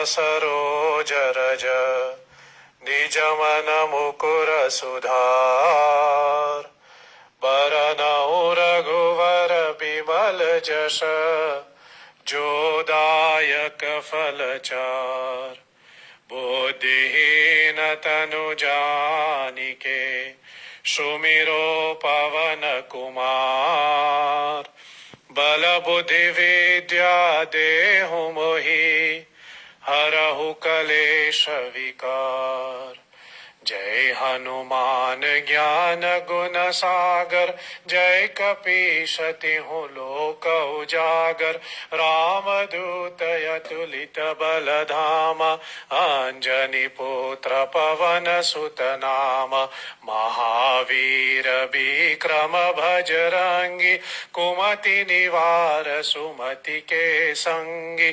सरोज रज निज मन मुकुर सुधार। बरनउँ रघुवर बिमल जस जो दायक फल चार। बुद्धिहीन तनु जानिके सुमिरो पवन कुमार। बल बुद्धि विद्या देहु मोहि हरहु कलेश विकार। जय हनुमान ज्ञान गुण सागर जय कपीश तिहु लोक उजागर। रामदूत अतुलित बल धामा अंजनी पुत्र पवन सुत नामा। महावीर विक्रम भजरंगी कुमति निवार सुमति के संगी।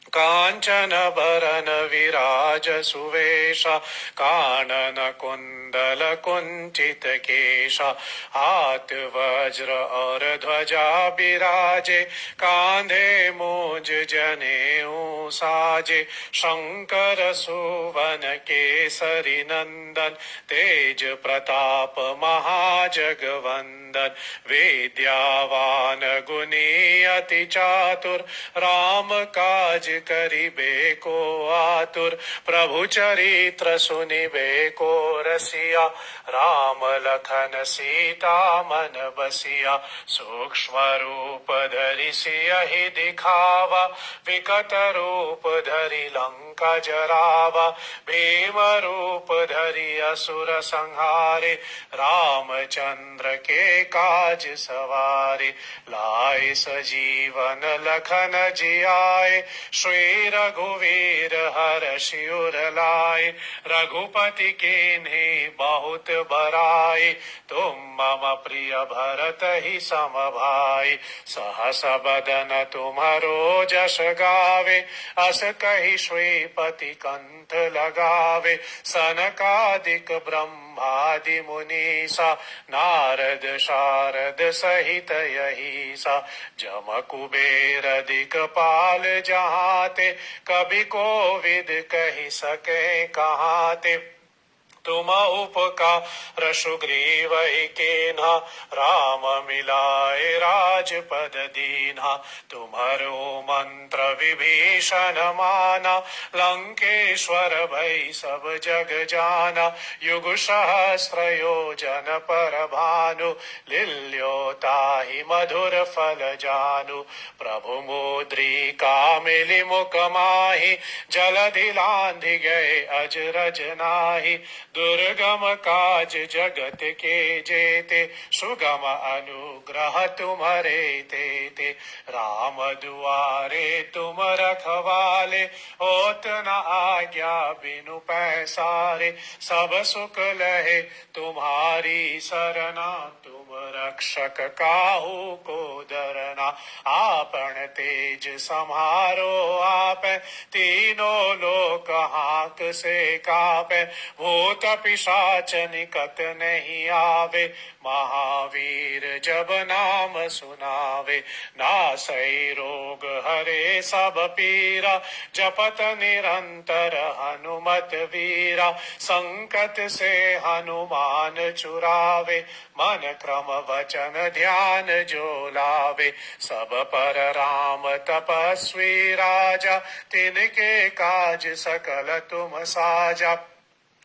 कांचन बरन विराज सुवेशा कानन कुंडल कुंचित केशा। हाथ वज्र और ध्वजा बिराजे कांधे मूंज जनेऊ साजे। शंकर सुवन केसरी नंदन तेज प्रताप महाजगवंदन। विद्यावान गुणी अति चातुर राम काज करिबे को आतुर। प्रभु चरित्र सुनिबे को रसिया राम लखन सीता मन बसिया। सूक्ष्म रूप धरि सियहि दिखावा विकट रूप धरि लंका जरावा। भीम रूप धरि असुर संहारे रामचंद्र के काज सवारे। लाए सजीवन लखन जियाए श्री रघुवीर हर्षि उर लाए। रघुपति कीन्ही बहुत बड़ाई तुम मम प्रिय भरत ही सम भाई। सहस बदन तुम्हरो जस गावे अस कहि श्रीपति कंठ लगावे। सनकादिक ब्रह्मादि मुनीसा नारद शारद सहित यहीसा। जम कुबेर दिक्पाल जहाते कभी कोविद कहि सके कहाते। तुम उपकार सुग्रीवहि कीन्हा राम मिलाए राजपद दीन्हा। तुम्हरो मंत्र विभीषण माना लंकेश्वर भई सब जग जाना। युग सहस्र योजन पर भानु लील्यो ताहि मधुर फल जानु। प्रभु मुद्रिका मिली मुख माहि जलधि लांघि गए अजरज नाहि। दुर्गम काज जगत के जेते सुगम अनुग्रह तुम्हारे तेते। राम दुआरे तुम रखवाले होत न आज्ञा बिनु पैसारे। सब सुख लहे तुम्हारी सरना तुम रक्षक काहू को डरना। आपन तेज समारो आपे तीनों लोक हाक से कापे। भूत पिशाच निकट नहीं आवे महावीर जब नाम सुनावे। नासै रोग हरे सब पीरा जपत निरंतर हनुमत वीरा। संकट से हनुमान छुड़ावे मन क्रम वचन ध्यान जो लावे। सब पर राम तपस्वी राजा तिनके काज सकल तुम साजा।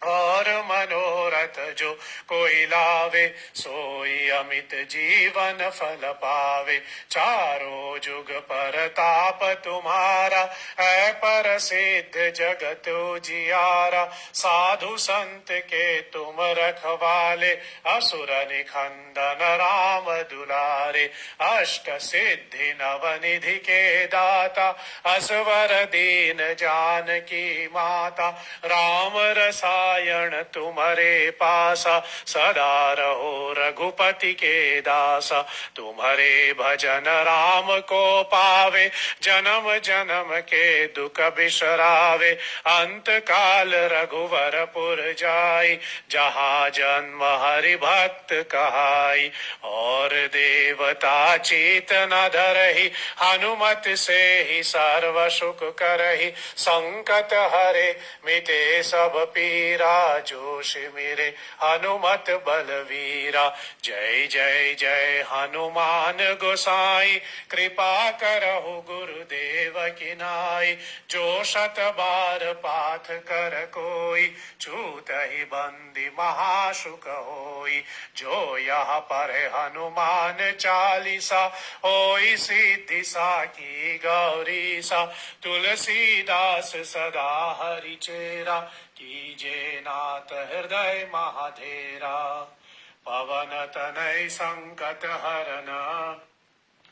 और मनोरथ जो कोई लावे सोई अमित जीवन फल पावे। चारों जुग परताप तुम्हारा है प्रसिद्ध जगत उजियारा। साधु संत के तुम रखवाले असुर निखंदन राम दुलारे। अष्ट सिद्धि नवनिधि के दाता असवर दीन जानकी माता। राम रसा नारायण तुम्हारे पासा, सदा रहो रघुपति के दासा। तुम्हारे भजन राम को पावे, जन्म जन्म के दुख बिसरावे। अंत काल रघुवरपुर जाई, जहाँ जन्म हरि भक्त कहाई। और देवता चीत न धरहि, हनुमत से ही सर्व सुख करहि। संकट हरे मिटे सब पीरा, जो मिरे हनुमत बलवीरा। जय जय जय हनुमान गोसाई, कृपा करहु गुरुदेव की नाई। जो शत बार पाठ कर कोई, छूट ही बंदी महासुख होई। जो यह पढ़े हनुमान चालीसा, होई सिद्धि साखी गौरीसा। तुलसीदास सदा हरि चेरा, कीजे नाथ हृदय महाधेरा। पवन तनय संकट हरन,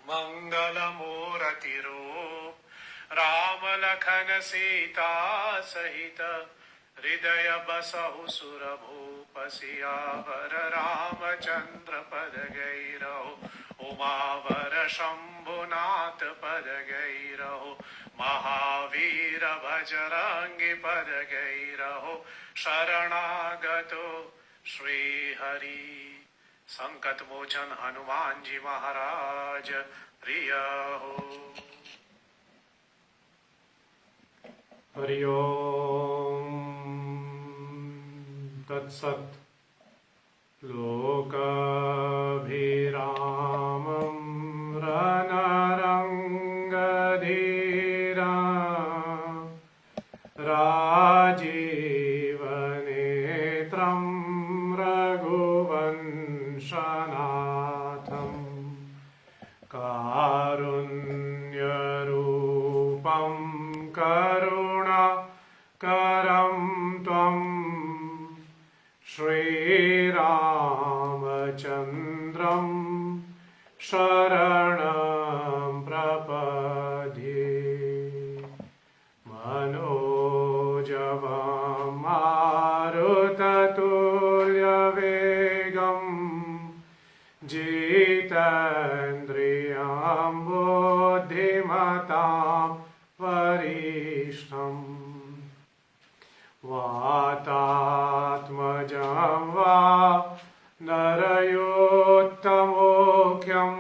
मंगल मूर्ति रूप। राम लखन सीता सहित, हृदय बसहु सुर भूप। सियावर रामचंद्र पद गैरहु, उमावर शंभुनाथ पद गैरहु। महावीर बजरंगी पद गैरहु, शरणागतो श्री हरि। संकट मोचन हनुमान जी महाराज प्रिय हो। हरि ओम तत्सत्। लोकाभिरामं रणरङ्गधीरा, राजीवनेत्रं रघुवंशनाथं। कारुण्यरूपं करुणाकरं त्वं, श्रीरामचन्द्रं शरणं प्रपद्ये। मनोजवं मारुततुल्यवेगं, जितेन्द्रियं बुद्धिमतां वरिष्ठम्। वातात्मजं वा नरयोत्तमोख्यं,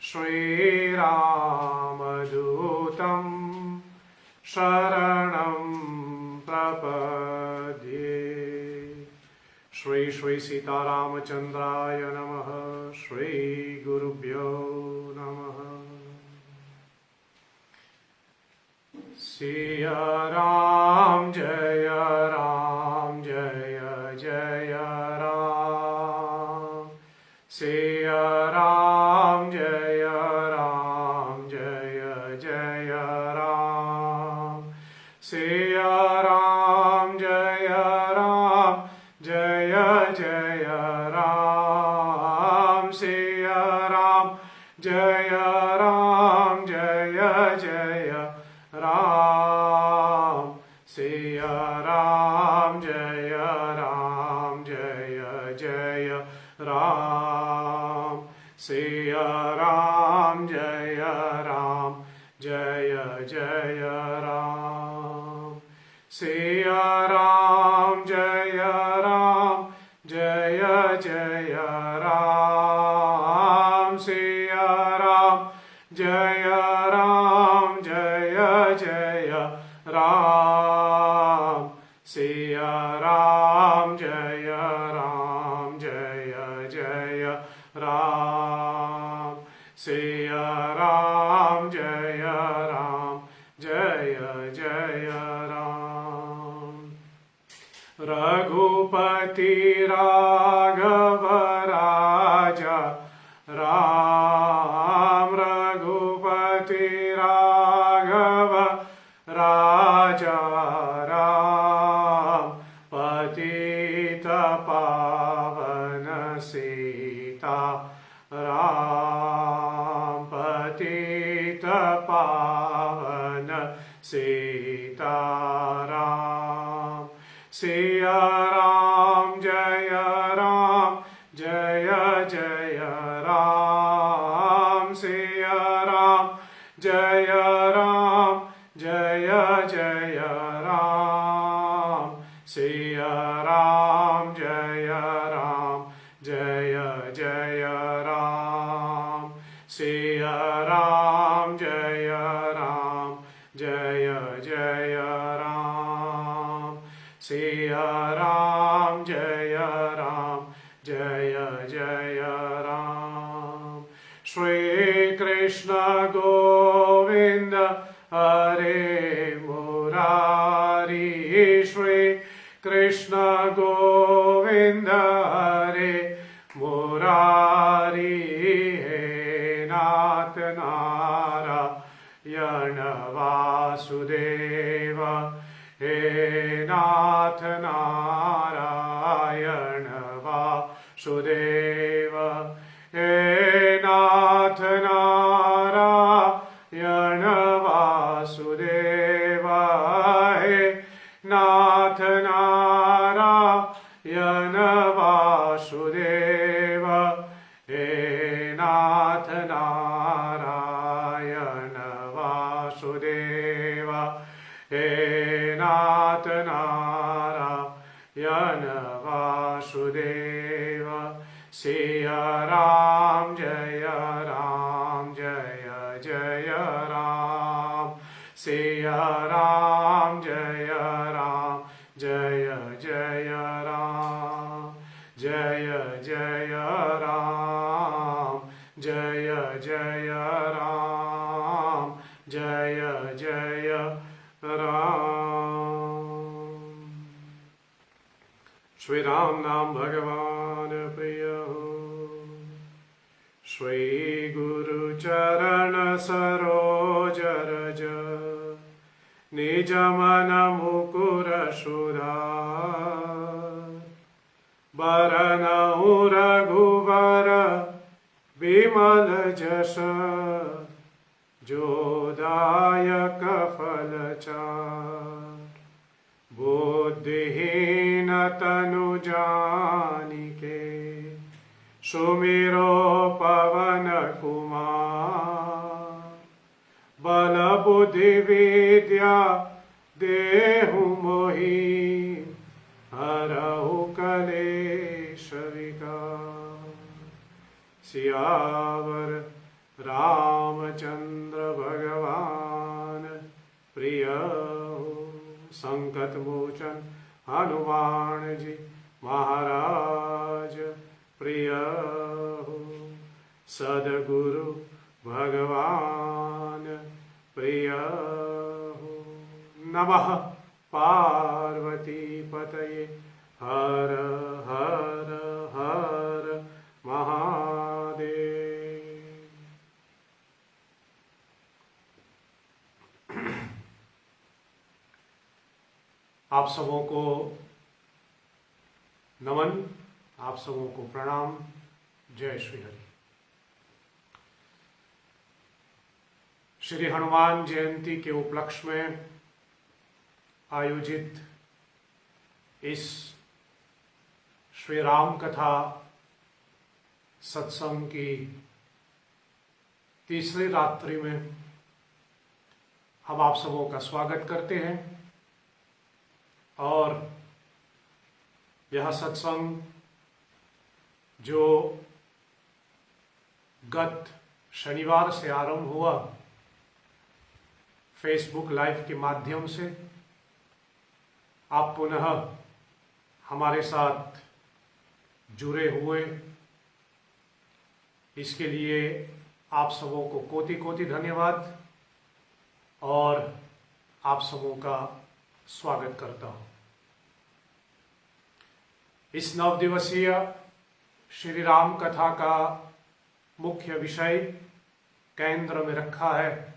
श्रीरामदूतं शरणं प्रपद्ये। श्री श्री सीतारामचंद्राय नमः। श्री गुरुभ्यो नमः। सिया राम जय जय राम। सिया राम जय जय राम। सिया राम जय जय राम। सिया राम जय जय राम। सिया राम जय जय राम। सिया राम जय जय राम। सिया राम जय जय राम। सिया राम जय जय राम। सिया राम जय जय राम। सिया राम जय जय राम। रघुपति राघव राजा राम। रघुपति राघव राजा राम। पतित पावन सीता राम। पतित पावन सीता राम। जय राम जय जय राम सिया राम जय राम जय जय राम सिया राम जय जय राम सिया राम जय जय राम सिया राम जय जय राम श्री कृष्ण गोविंद हरे मुरारी श्री कृष्ण गोविंद हरे मुरारी हे नाथ नारायण वासुदेव हे नाथ नारायण वासुदेव हे नाथ नारायण वासुदेव हे नाथ नारायण वासुदेव हे नाथ नारायण वासुदेव हे नाथ नारायण वासुदेव सिया राम जय जय राम सिया राम जय जय राम जय जय राम जय जय राम जय जय राम श्री राम नाम भगवान प्रिय श्री गुरु चरण सरोज रज निज मन मुकुर सुधार बरनउ रघुवर विमल जस जो दायक फल चार बुद्धिहीन तनु जानिके सुमिरो पवन कुमार बल बुद्धि विद्या देहु मोहि हरहु कलेश विकार सियावर रामचंद्र भगवान प्रिय संकट मोचन हनुमान जी महाराज प्रिय सदगुरु भगवान प्रिय नमः पार्वती पतये हर हर हर महादेव। आप सबों को नमन, आप सबों को प्रणाम। जय श्री हरि। श्री हनुमान जयंती के उपलक्ष्य में आयोजित इस श्री राम कथा सत्संग की तीसरी रात्रि में हम आप सबों का स्वागत करते हैं और यह सत्संग जो गत शनिवार से आरंभ हुआ फेसबुक लाइव के माध्यम से, आप पुनः हमारे साथ जुड़े हुए, इसके लिए आप सबों को कोटि कोटि धन्यवाद और आप सबों का स्वागत करता हूं। इस 9 दिवसीय श्री राम कथा का मुख्य विषय केंद्र में रखा है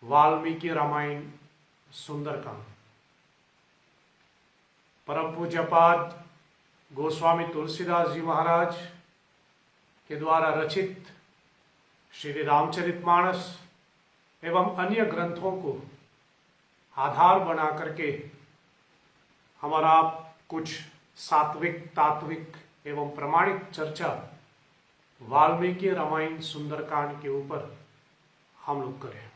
वाल्मीकि रामायण सुंदरकांड। परम पूज्यपाद गोस्वामी तुलसीदास जी महाराज के द्वारा रचित श्री रामचरितमानस एवं अन्य ग्रंथों को आधार बना करके हमारा कुछ सात्विक, तात्विक एवं प्रमाणिक चर्चा वाल्मीकि रामायण सुंदरकांड के ऊपर हम लोग करें।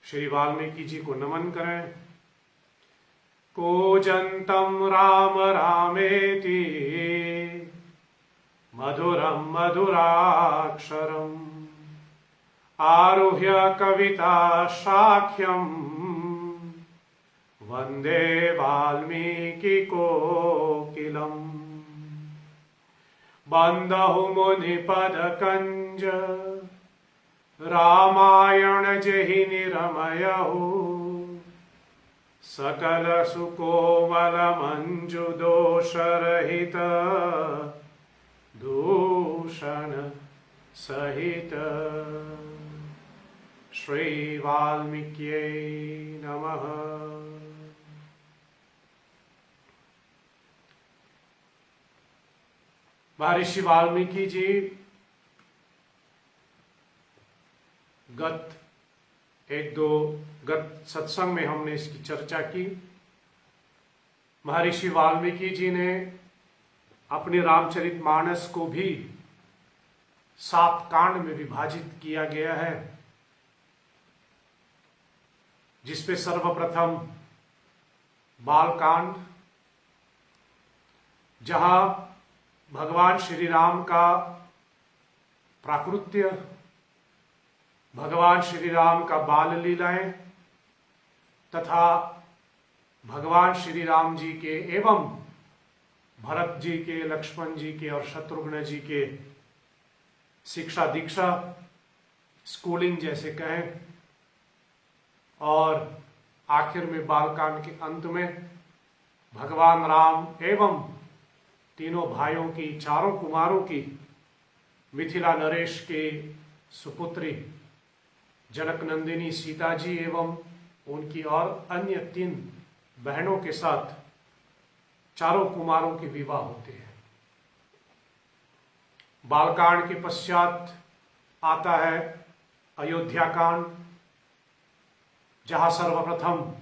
श्री वाल्मीकि जी को नमन करें। कूजन्तं राम रामेति मधुरं मधुराक्षरम् आरुह्य कविता शाख्यम् वन्दे वाल्मीकि कोकिलम्। बन्धु मुनिपद कंज रामायण जहि निरमयहु सकल सुकोमल मंजु दोष रहित दूषण सहित। श्री वाल्मीकिये नमः। महर्षि वाल्मीकि जी गत सत्संग में हमने इसकी चर्चा की। महर्षि वाल्मीकि जी ने अपने रामचरितमानस को भी 7 कांड में विभाजित किया गया है, जिसपे सर्वप्रथम बालकांड, जहां भगवान श्री राम का प्राकृत्य, भगवान श्री राम का बाल लीलाएं तथा भगवान श्री राम जी के एवं भरत जी के, लक्ष्मण जी के और शत्रुघ्न जी के शिक्षा दीक्षा, स्कूलिंग जैसे कहें, और आखिर में बालकांड के अंत में भगवान राम एवं तीनों भाइयों की, चारों कुमारों की, मिथिला नरेश के सुपुत्री जनक नंदिनी सीता जी एवं उनकी और अन्य 3 बहनों के साथ चारों कुमारों के विवाह होते हैं। बालकांड के पश्चात आता है अयोध्या कांड, जहां सर्वप्रथम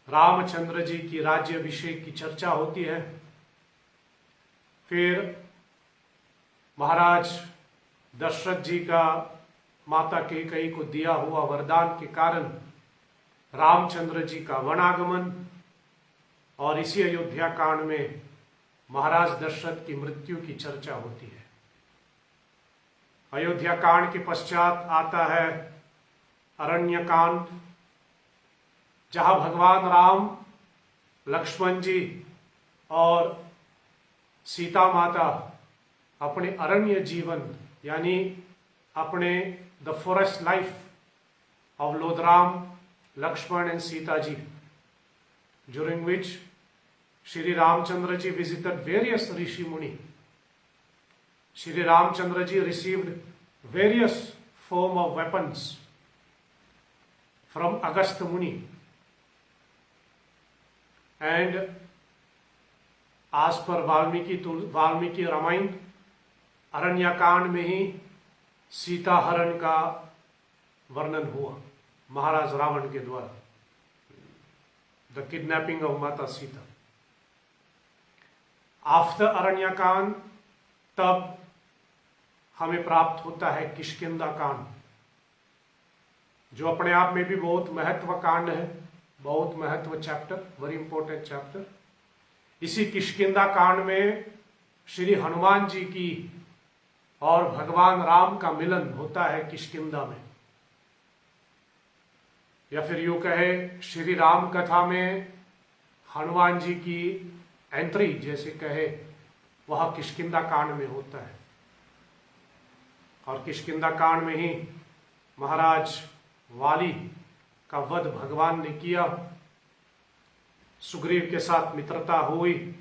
रामचंद्र जी की राज्याभिषेक की चर्चा होती है। फिर महाराज दशरथ जी का माता कैकेयी को दिया हुआ वरदान के कारण रामचंद्र जी का वनागमन, और इसी अयोध्या कांड में महाराज दशरथ की मृत्यु की चर्चा होती है। अयोध्या कांड के पश्चात आता है अरण्य कांड, जहां भगवान राम, लक्ष्मण जी और सीता माता अपने अरण्य जीवन यानी अपने the forest life of लोधराम, Lakshman and Sita ji, during which Shri Ramchandra ji visited various Rishi Muni. Shri Ramchandra ji received various form of weapons from Agastya Muni, and as per Valmiki Ramayana, Aranyakand में ही सीता हरण का वर्णन हुआ महाराज रावण के द्वारा, द किडनैपिंग ऑफ माता Sita. After Aranyakanda तब हमें प्राप्त होता है किष्किंधा कांड, जो अपने आप में भी बहुत महत्व कांड है, बहुत महत्व चैप्टर, वेरी इंपॉर्टेंट चैप्टर। इसी किष्किंधा कांड में श्री हनुमान जी की और भगवान राम का मिलन होता है किष्किंधा में, या फिर यूं कहे श्री राम कथा में हनुमान जी की एंट्री जैसे कहे, वह किष्किंधा कांड में होता है। और किष्किंधा कांड में ही महाराज वाली का वध भगवान ने किया, सुग्रीव के साथ मित्रता हुई,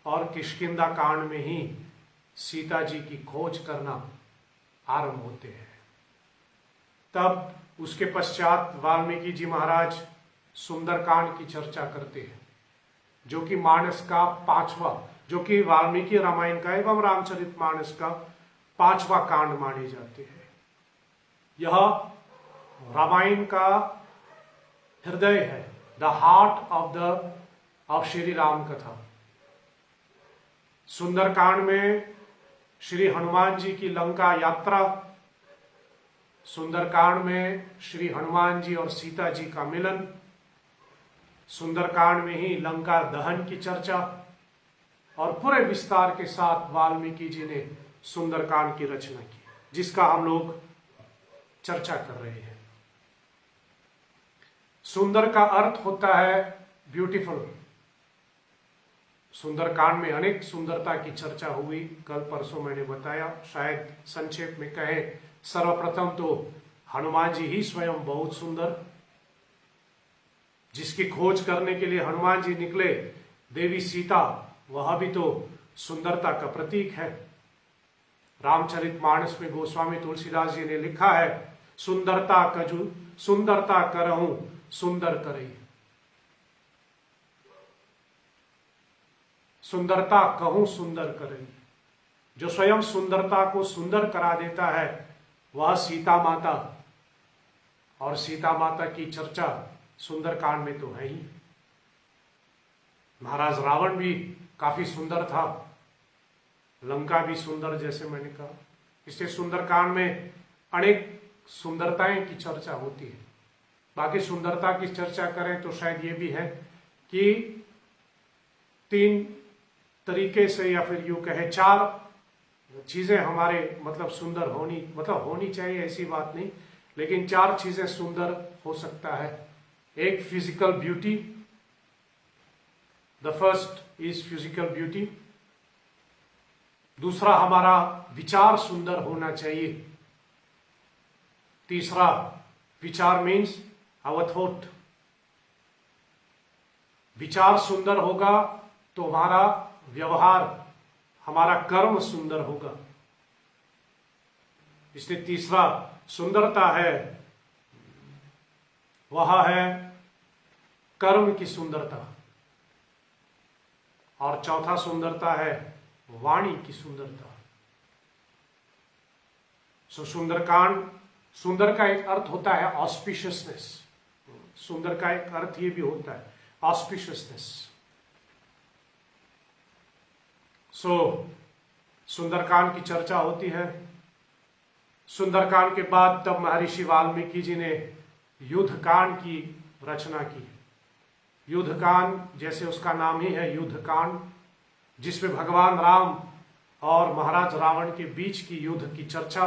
और किष्किंधा कांड में ही सीता जी की खोज करना आरंभ होते हैं। तब उसके पश्चात वाल्मीकि जी महाराज सुंदरकांड की चर्चा करते हैं, जो कि मानस का 5वां, जो कि वाल्मीकि रामायण का एवं रामचरितमानस का 5वां कांड माने जाते हैं। यह रामायण का हृदय है, the heart of the of Shri Ram कथा। सुंदरकांड में श्री हनुमान जी की लंका यात्रा, सुंदरकांड में श्री हनुमान जी और सीता जी का मिलन, सुंदरकांड में ही लंका दहन की चर्चा और पूरे विस्तार के साथ वाल्मीकि जी ने सुंदरकांड की रचना की, जिसका हम लोग चर्चा कर रहे हैं। सुंदर का अर्थ होता है ब्यूटीफुल। सुंदरकांड में अनेक सुंदरता की चर्चा हुई, कल परसों मैंने बताया। शायद संक्षेप में कहें, सर्वप्रथम तो हनुमान जी ही स्वयं बहुत सुंदर, जिसकी खोज करने के लिए हनुमान जी निकले। देवी सीता, वह भी तो सुंदरता का प्रतीक है। रामचरितमानस में गोस्वामी तुलसीदास जी ने लिखा है, सुंदरता करहूं सुंदर करे। सुंदरता कहूं सुंदर करे। जो स्वयं सुंदरता को सुंदर करा देता है वह सीता माता, और सीता माता की चर्चा सुंदरकांड में तो है ही। महाराज रावण भी काफी सुंदर था, लंका भी सुंदर, जैसे मैंने कहा। इसलिए सुंदरकांड में अनेक सुंदरताएं की चर्चा होती है। बाकी सुंदरता की चर्चा करें तो शायद ये भी है कि 3 तरीके से, या फिर यूं कहे 4 चीजें हमारे सुंदर होनी चाहिए, ऐसी बात नहीं, लेकिन 4 चीजें सुंदर हो सकता है। एक physical beauty, the first is physical beauty. दूसरा, हमारा विचार सुंदर होना चाहिए। तीसरा, विचार मीन्स आवर थॉट। विचार सुंदर होगा तो हमारा व्यवहार, हमारा कर्म सुंदर होगा। इसलिए तीसरा सुंदरता है, वह है कर्म की सुंदरता। और चौथा सुंदरता है वाणी की सुंदरता। सुंदरकांड, सुंदर का एक अर्थ होता है ऑस्पिशियसनेस। सुंदर का एक अर्थ ये भी होता है ऑस्पिशियसनेस। सुंदरकांड की चर्चा होती है। सुंदरकांड के बाद तब महर्षि वाल्मीकि जी ने युद्धकांड की रचना की। युद्धकांड, जैसे उसका नाम ही है युद्धकांड, जिसमें भगवान राम और महाराज रावण के बीच की युद्ध की चर्चा,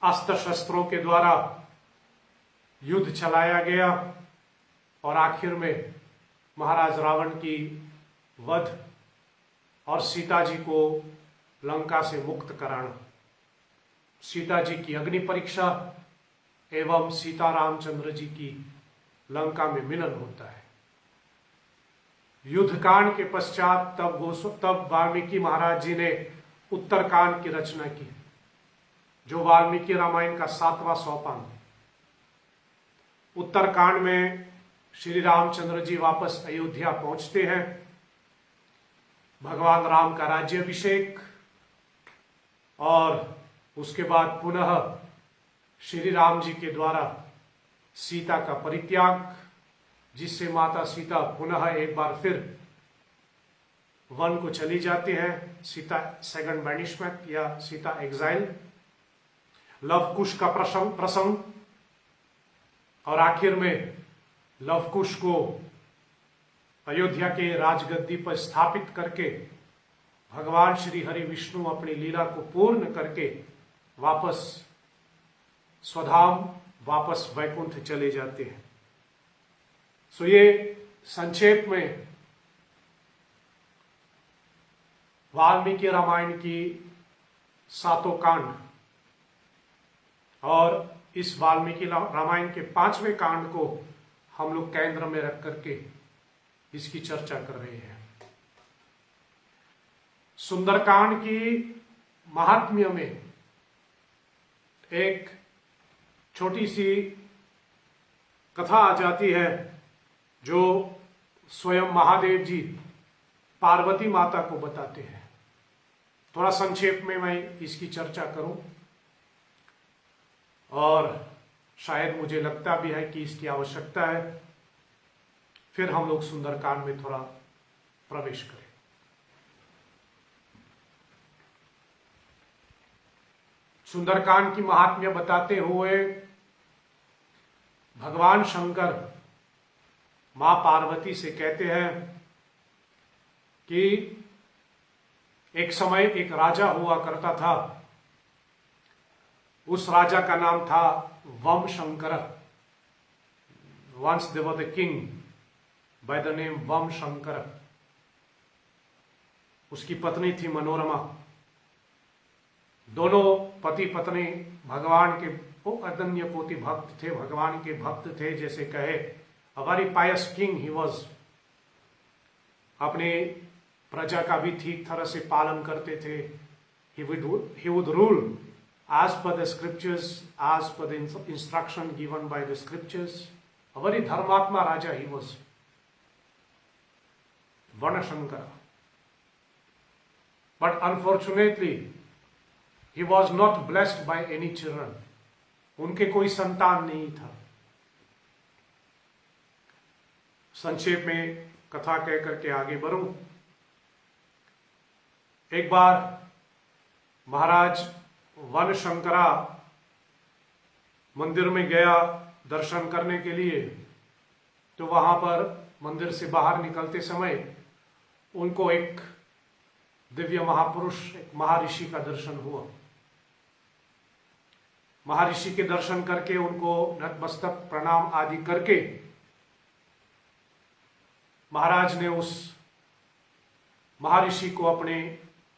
अस्त्र शस्त्रों के द्वारा युद्ध चलाया गया और आखिर में महाराज रावण की वध और सीता जी को लंका से मुक्त कराना, सीता जी की अग्नि परीक्षा एवं सीता रामचंद्र जी की लंका में मिलन होता है। युद्धकांड के पश्चात तब वाल्मीकि महाराज जी ने उत्तरकांड की रचना की, जो वाल्मीकि रामायण का 7वां सोपान। उत्तरकांड में श्री रामचंद्र जी वापस अयोध्या पहुंचते हैं। भगवान राम का राज्याभिषेक और उसके बाद पुनः श्री राम जी के द्वारा सीता का परित्याग, जिससे माता सीता पुनः एक बार फिर वन को चली जाती है, सीता सेकंड बैनिशमेंट या सीता एग्जाइल, लवकुश का प्रसंग और आखिर में लवकुश को अयोध्या के राजगद्दी पर स्थापित करके भगवान श्री हरि विष्णु अपनी लीला को पूर्ण करके वापस स्वधाम, वापस वैकुंठ चले जाते हैं। ये संक्षेप में वाल्मीकि रामायण की 7 कांड, और इस वाल्मीकि रामायण के 5वें कांड को हम लोग केंद्र में रख करके इसकी चर्चा कर रहे हैं। सुंदरकांड की महात्म्य में एक छोटी सी कथा आ जाती है, जो स्वयं महादेव जी पार्वती माता को बताते हैं। थोड़ा संक्षेप में मैं इसकी चर्चा करूं, और शायद मुझे लगता भी है कि इसकी आवश्यकता है। फिर हम लोग सुंदरकांड में थोड़ा प्रवेश करें। सुंदरकांड की महात्म्य बताते हुए भगवान शंकर मां पार्वती से कहते हैं कि एक समय एक राजा हुआ करता था, उस राजा का नाम था Vamshankar. Once there was a king by the name Vamshankar. उसकी पत्नी थी मनोरमा। दोनों पति पत्नी भगवान के अदन्य कोटि भक्त थे, भगवान के भक्त थे। जैसे कहे a very Payas king he was. अपने प्रजा का भी ठीक तरह से पालन करते थे। he would rule as per the scriptures, as per the instruction given by the scriptures. A very धर्मात्मा राजा he was, Vanashankara. But unfortunately, he was not blessed by any children. उनके कोई संतान नहीं था। संक्षेप में कथा कह करके आगे बढ़ूं। एक बार महाराज वनशंकरा मंदिर में गया दर्शन करने के लिए, तो वहां पर मंदिर से बाहर निकलते समय उनको एक दिव्य महापुरुष, एक महर्षि का दर्शन हुआ। महर्षि के दर्शन करके उनको नतमस्तक प्रणाम आदि करके महाराज ने उस महर्षि को अपने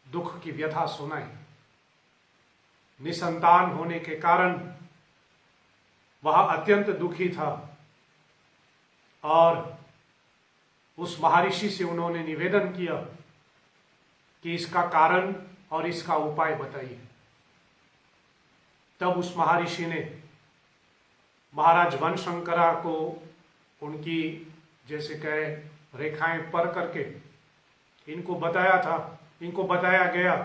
दुख की व्यथा सुनाई। निसंतान होने के कारण वह अत्यंत दुखी था और उस महर्षि से उन्होंने निवेदन किया कि इसका कारण और इसका उपाय बताइए। तब उस महर्षि ने महाराज वनशंकरा को उनकी जैसे कहे रेखाएं पर करके इनको बताया गया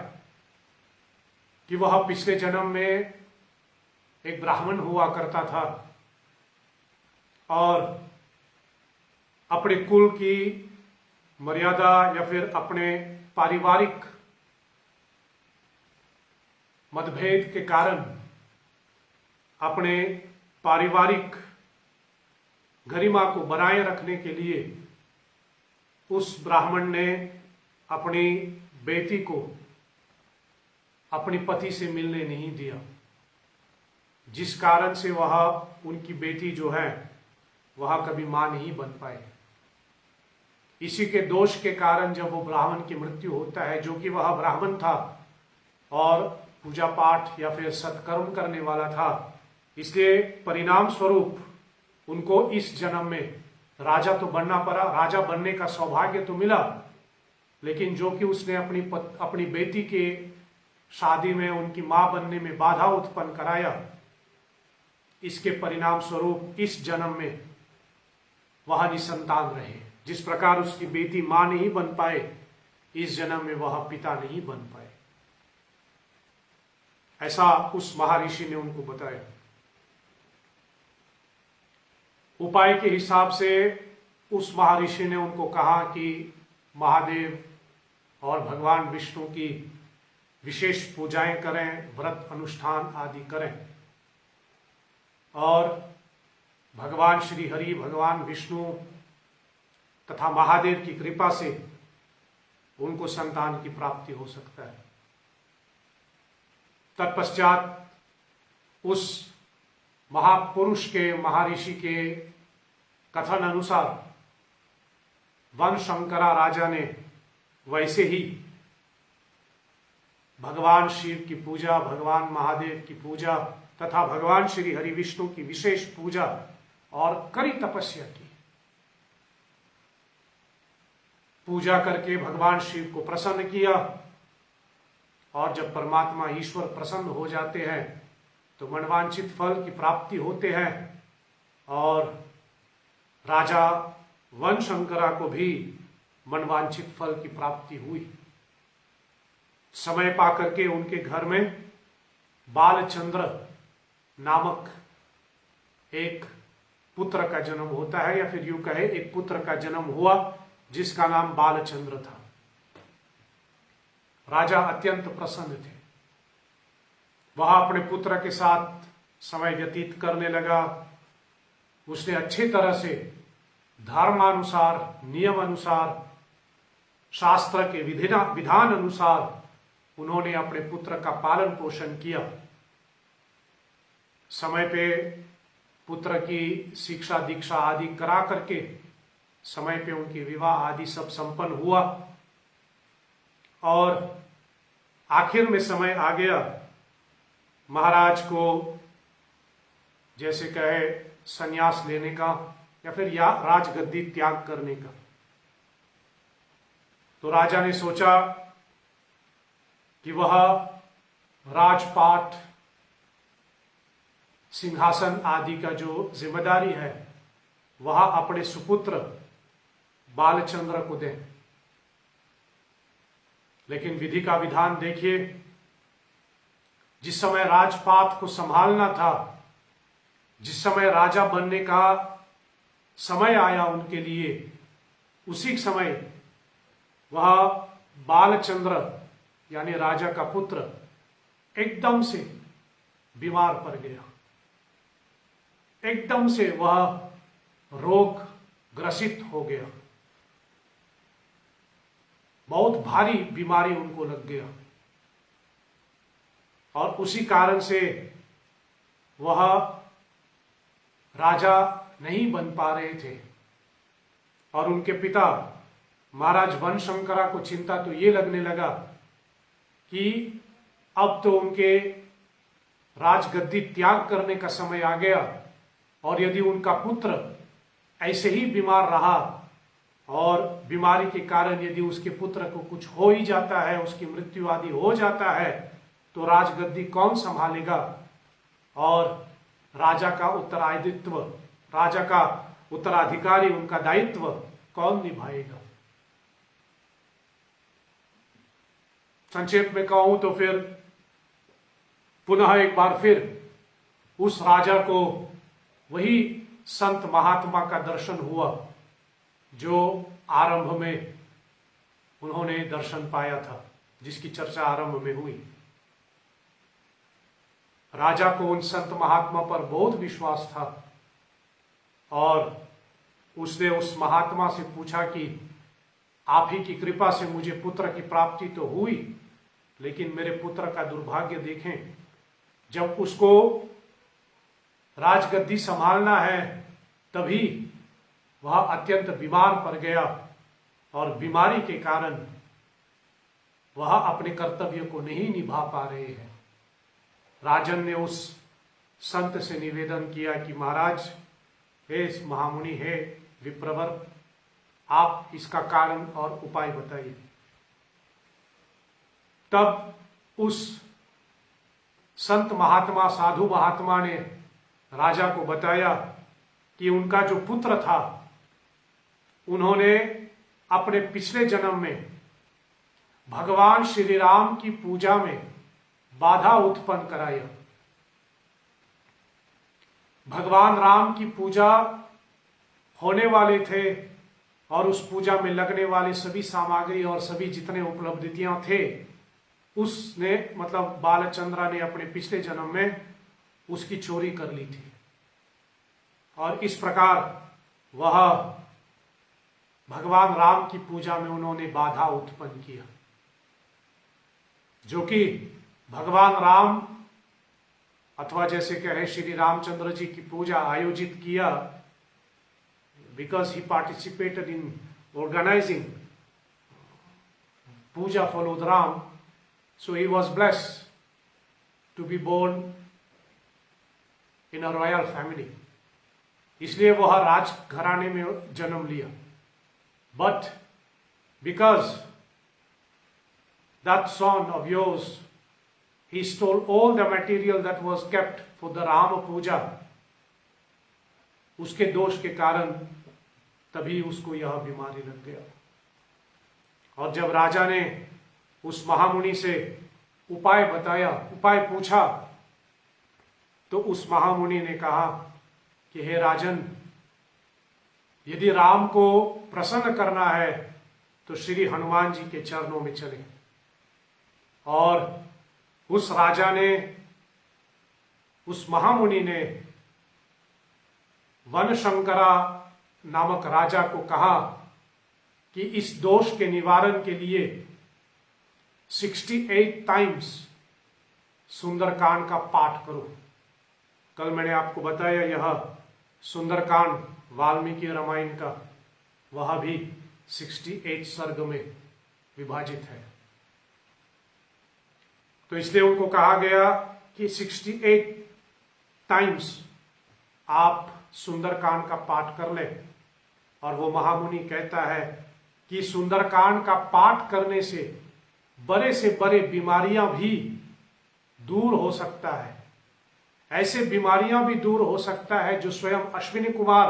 कि वह पिछले जन्म में एक ब्राह्मण हुआ करता था और अपने कुल की मर्यादा या फिर अपने पारिवारिक मतभेद के कारण, अपने पारिवारिक गरिमा को बनाए रखने के लिए उस ब्राह्मण ने अपनी बेटी को अपने पति से मिलने नहीं दिया, जिस कारण से वह उनकी बेटी जो है वह कभी मां नहीं बन पाए। इसी के दोष के कारण जब वो ब्राह्मण की मृत्यु होता है, जो कि वह ब्राह्मण था और पूजा पाठ या फिर सत्कर्म करने वाला था, इसलिए परिणाम स्वरूप उनको इस जन्म में राजा तो बनना पड़ा, राजा बनने का सौभाग्य तो मिला, लेकिन जो कि उसने अपनी बेटी के शादी में उनकी मां बनने में बाधा उत्पन्न कराया, इसके परिणाम स्वरूप इस जन्म में वह निसंतान रहे। जिस प्रकार उसकी बेटी मां नहीं बन पाए, इस जन्म में वह पिता नहीं बन पाए। ऐसा उस महर्षि ने उनको बताया। उपाय के हिसाब से उस महर्षि ने उनको कहा कि महादेव और भगवान विष्णु की विशेष पूजाएं करें, व्रत अनुष्ठान आदि करें और भगवान श्री हरि, भगवान विष्णु तथा महादेव की कृपा से उनको संतान की प्राप्ति हो सकता है। तत्पश्चात उस महापुरुष के, महर्षि के कथन अनुसार वनशंकरा राजा ने वैसे ही भगवान शिव की पूजा, भगवान महादेव की पूजा तथा भगवान श्री हरि विष्णु की विशेष पूजा और कड़ी तपस्या की। पूजा करके भगवान शिव को प्रसन्न किया और जब परमात्मा ईश्वर प्रसन्न हो जाते हैं तो मनवांछित फल की प्राप्ति होते हैं और राजा वनशंकरा को भी मनवांछित फल की प्राप्ति हुई। समय पाकर के उनके घर में बालचंद्र नामक एक पुत्र का जन्म होता है, या फिर यूं कहे एक पुत्र का जन्म हुआ जिसका नाम बालचंद्र था। राजा अत्यंत प्रसन्न थे। वह अपने पुत्र के साथ समय व्यतीत करने लगा। उसने अच्छी तरह से धर्मानुसार, नियम अनुसार, शास्त्र के विधान अनुसार उन्होंने अपने पुत्र का पालन पोषण किया। समय पे पुत्र की शिक्षा दीक्षा आदि करा करके समय पे उनके विवाह आदि सब संपन्न हुआ, और आखिर में समय आ गया महाराज को जैसे कहे संन्यास लेने का या फिर राजगद्दी त्याग करने का। तो राजा ने सोचा कि वह राजपाट, सिंहासन आदि का जो जिम्मेदारी है वह अपने सुपुत्र बालचंद्र को दे। लेकिन विधि का विधान देखिए, जिस समय राजपाट को संभालना था, जिस समय राजा बनने का समय आया उनके लिए, उसी समय वह बालचंद्र यानी राजा का पुत्र एकदम से बीमार पड़ गया। एकदम से वह रोग ग्रसित हो गया। बहुत भारी बीमारी उनको लग गया, और उसी कारण से वह राजा नहीं बन पा रहे थे। और उनके पिता महाराज वनशंकरा को चिंता तो ये लगने लगा कि अब तो उनके राजगद्दी त्याग करने का समय आ गया, और यदि उनका पुत्र ऐसे ही बीमार रहा और बीमारी के कारण यदि उसके पुत्र को कुछ हो ही जाता है, उसकी मृत्यु आदि हो जाता है, तो राजगद्दी कौन संभालेगा और राजा का उत्तराधित्व, राजा का उत्तराधिकारी, उनका दायित्व कौन निभाएगा। संक्षेप में कहूं तो फिर पुनः एक बार फिर उस राजा को वही संत महात्मा का दर्शन हुआ जो आरंभ में उन्होंने दर्शन पाया था, जिसकी चर्चा आरंभ में हुई। राजा को उन संत महात्मा पर बहुत विश्वास था, और उसने उस महात्मा से पूछा कि आप ही की कृपा से मुझे पुत्र की प्राप्ति तो हुई, लेकिन मेरे पुत्र का दुर्भाग्य देखें, जब उसको राजगद्दी संभालना है तभी वह अत्यंत बीमार पड़ गया, और बीमारी के कारण वह अपने कर्तव्य को नहीं निभा पा रहे हैं। राजन ने उस संत से निवेदन किया कि महाराज, हे महामुनि, हे विप्रवर, आप इसका कारण और उपाय बताइए। तब उस संत महात्मा, साधु महात्मा ने राजा को बताया कि उनका जो पुत्र था, उन्होंने अपने पिछले जन्म में भगवान श्री राम की पूजा में बाधा उत्पन्न कराया। भगवान राम की पूजा होने वाले थे, और उस पूजा में लगने वाली सभी सामग्री और सभी जितने उपलब्धियां थे, उसने मतलब बालचंद्र ने अपने पिछले जन्म में उसकी चोरी कर ली थी, और इस प्रकार वह भगवान राम की पूजा में उन्होंने बाधा उत्पन्न किया, जो कि भगवान राम अथवा जैसे कहे श्री रामचंद्र जी की पूजा आयोजित किया, because he participated in organizing puja followed Ram, so he was blessed to be born in a royal family. इसलिए वह राज घराने में जन्म लिया. But because that son of yours, he stole all the material that was kept for the Rama puja, उसके दोष के कारण तभी उसको यह बीमारी लग गया. और जब राजा ने उस महामुनि से उपाय बताया, उपाय पूछा, तो उस महामुनि ने कहा कि हे राजन, यदि राम को प्रसन्न करना है तो श्री हनुमान जी के चरणों में चले। और उस राजा ने, उस महामुनि ने वनशंकरा नामक राजा को कहा कि इस दोष के निवारण के लिए 68 टाइम्स सुंदरकांड का पाठ करो। कल मैंने आपको बताया यह सुंदरकांड वाल्मीकि रामायण का, वह भी 68 सर्ग में विभाजित है। तो इसलिए उनको कहा गया कि 68 टाइम्स आप सुंदरकांड का पाठ कर लें। और वो महामुनि कहता है कि सुंदरकांड का पाठ करने से बड़े बीमारियां भी दूर हो सकता है। ऐसे बीमारियां भी दूर हो सकता है जो स्वयं अश्विनी कुमार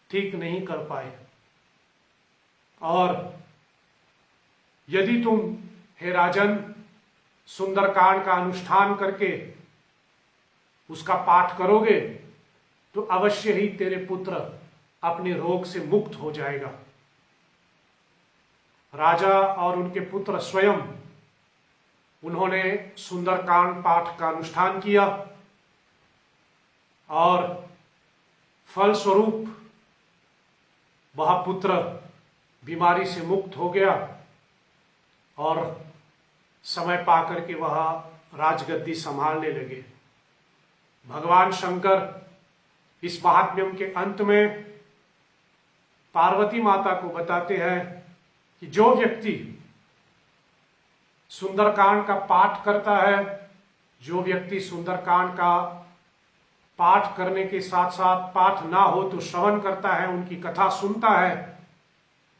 ठीक नहीं कर पाए। और यदि तुम हे राजन सुंदरकांड का अनुष्ठान करके उसका पाठ करोगे तो अवश्य ही तेरे पुत्र अपने रोग से मुक्त हो जाएगा। राजा और उनके पुत्र स्वयं उन्होंने सुंदरकांड पाठ का अनुष्ठान किया और फलस्वरूप वह पुत्र बीमारी से मुक्त हो गया और समय पाकर के वह राजगद्दी संभालने लगे। भगवान शंकर इस महात्म्यम के अंत में पार्वती माता को बताते हैं कि जो व्यक्ति सुंदरकांड का पाठ करता है, जो व्यक्ति सुंदरकांड का पाठ करने के साथ साथ पाठ ना हो तो श्रवण करता है, उनकी कथा सुनता है,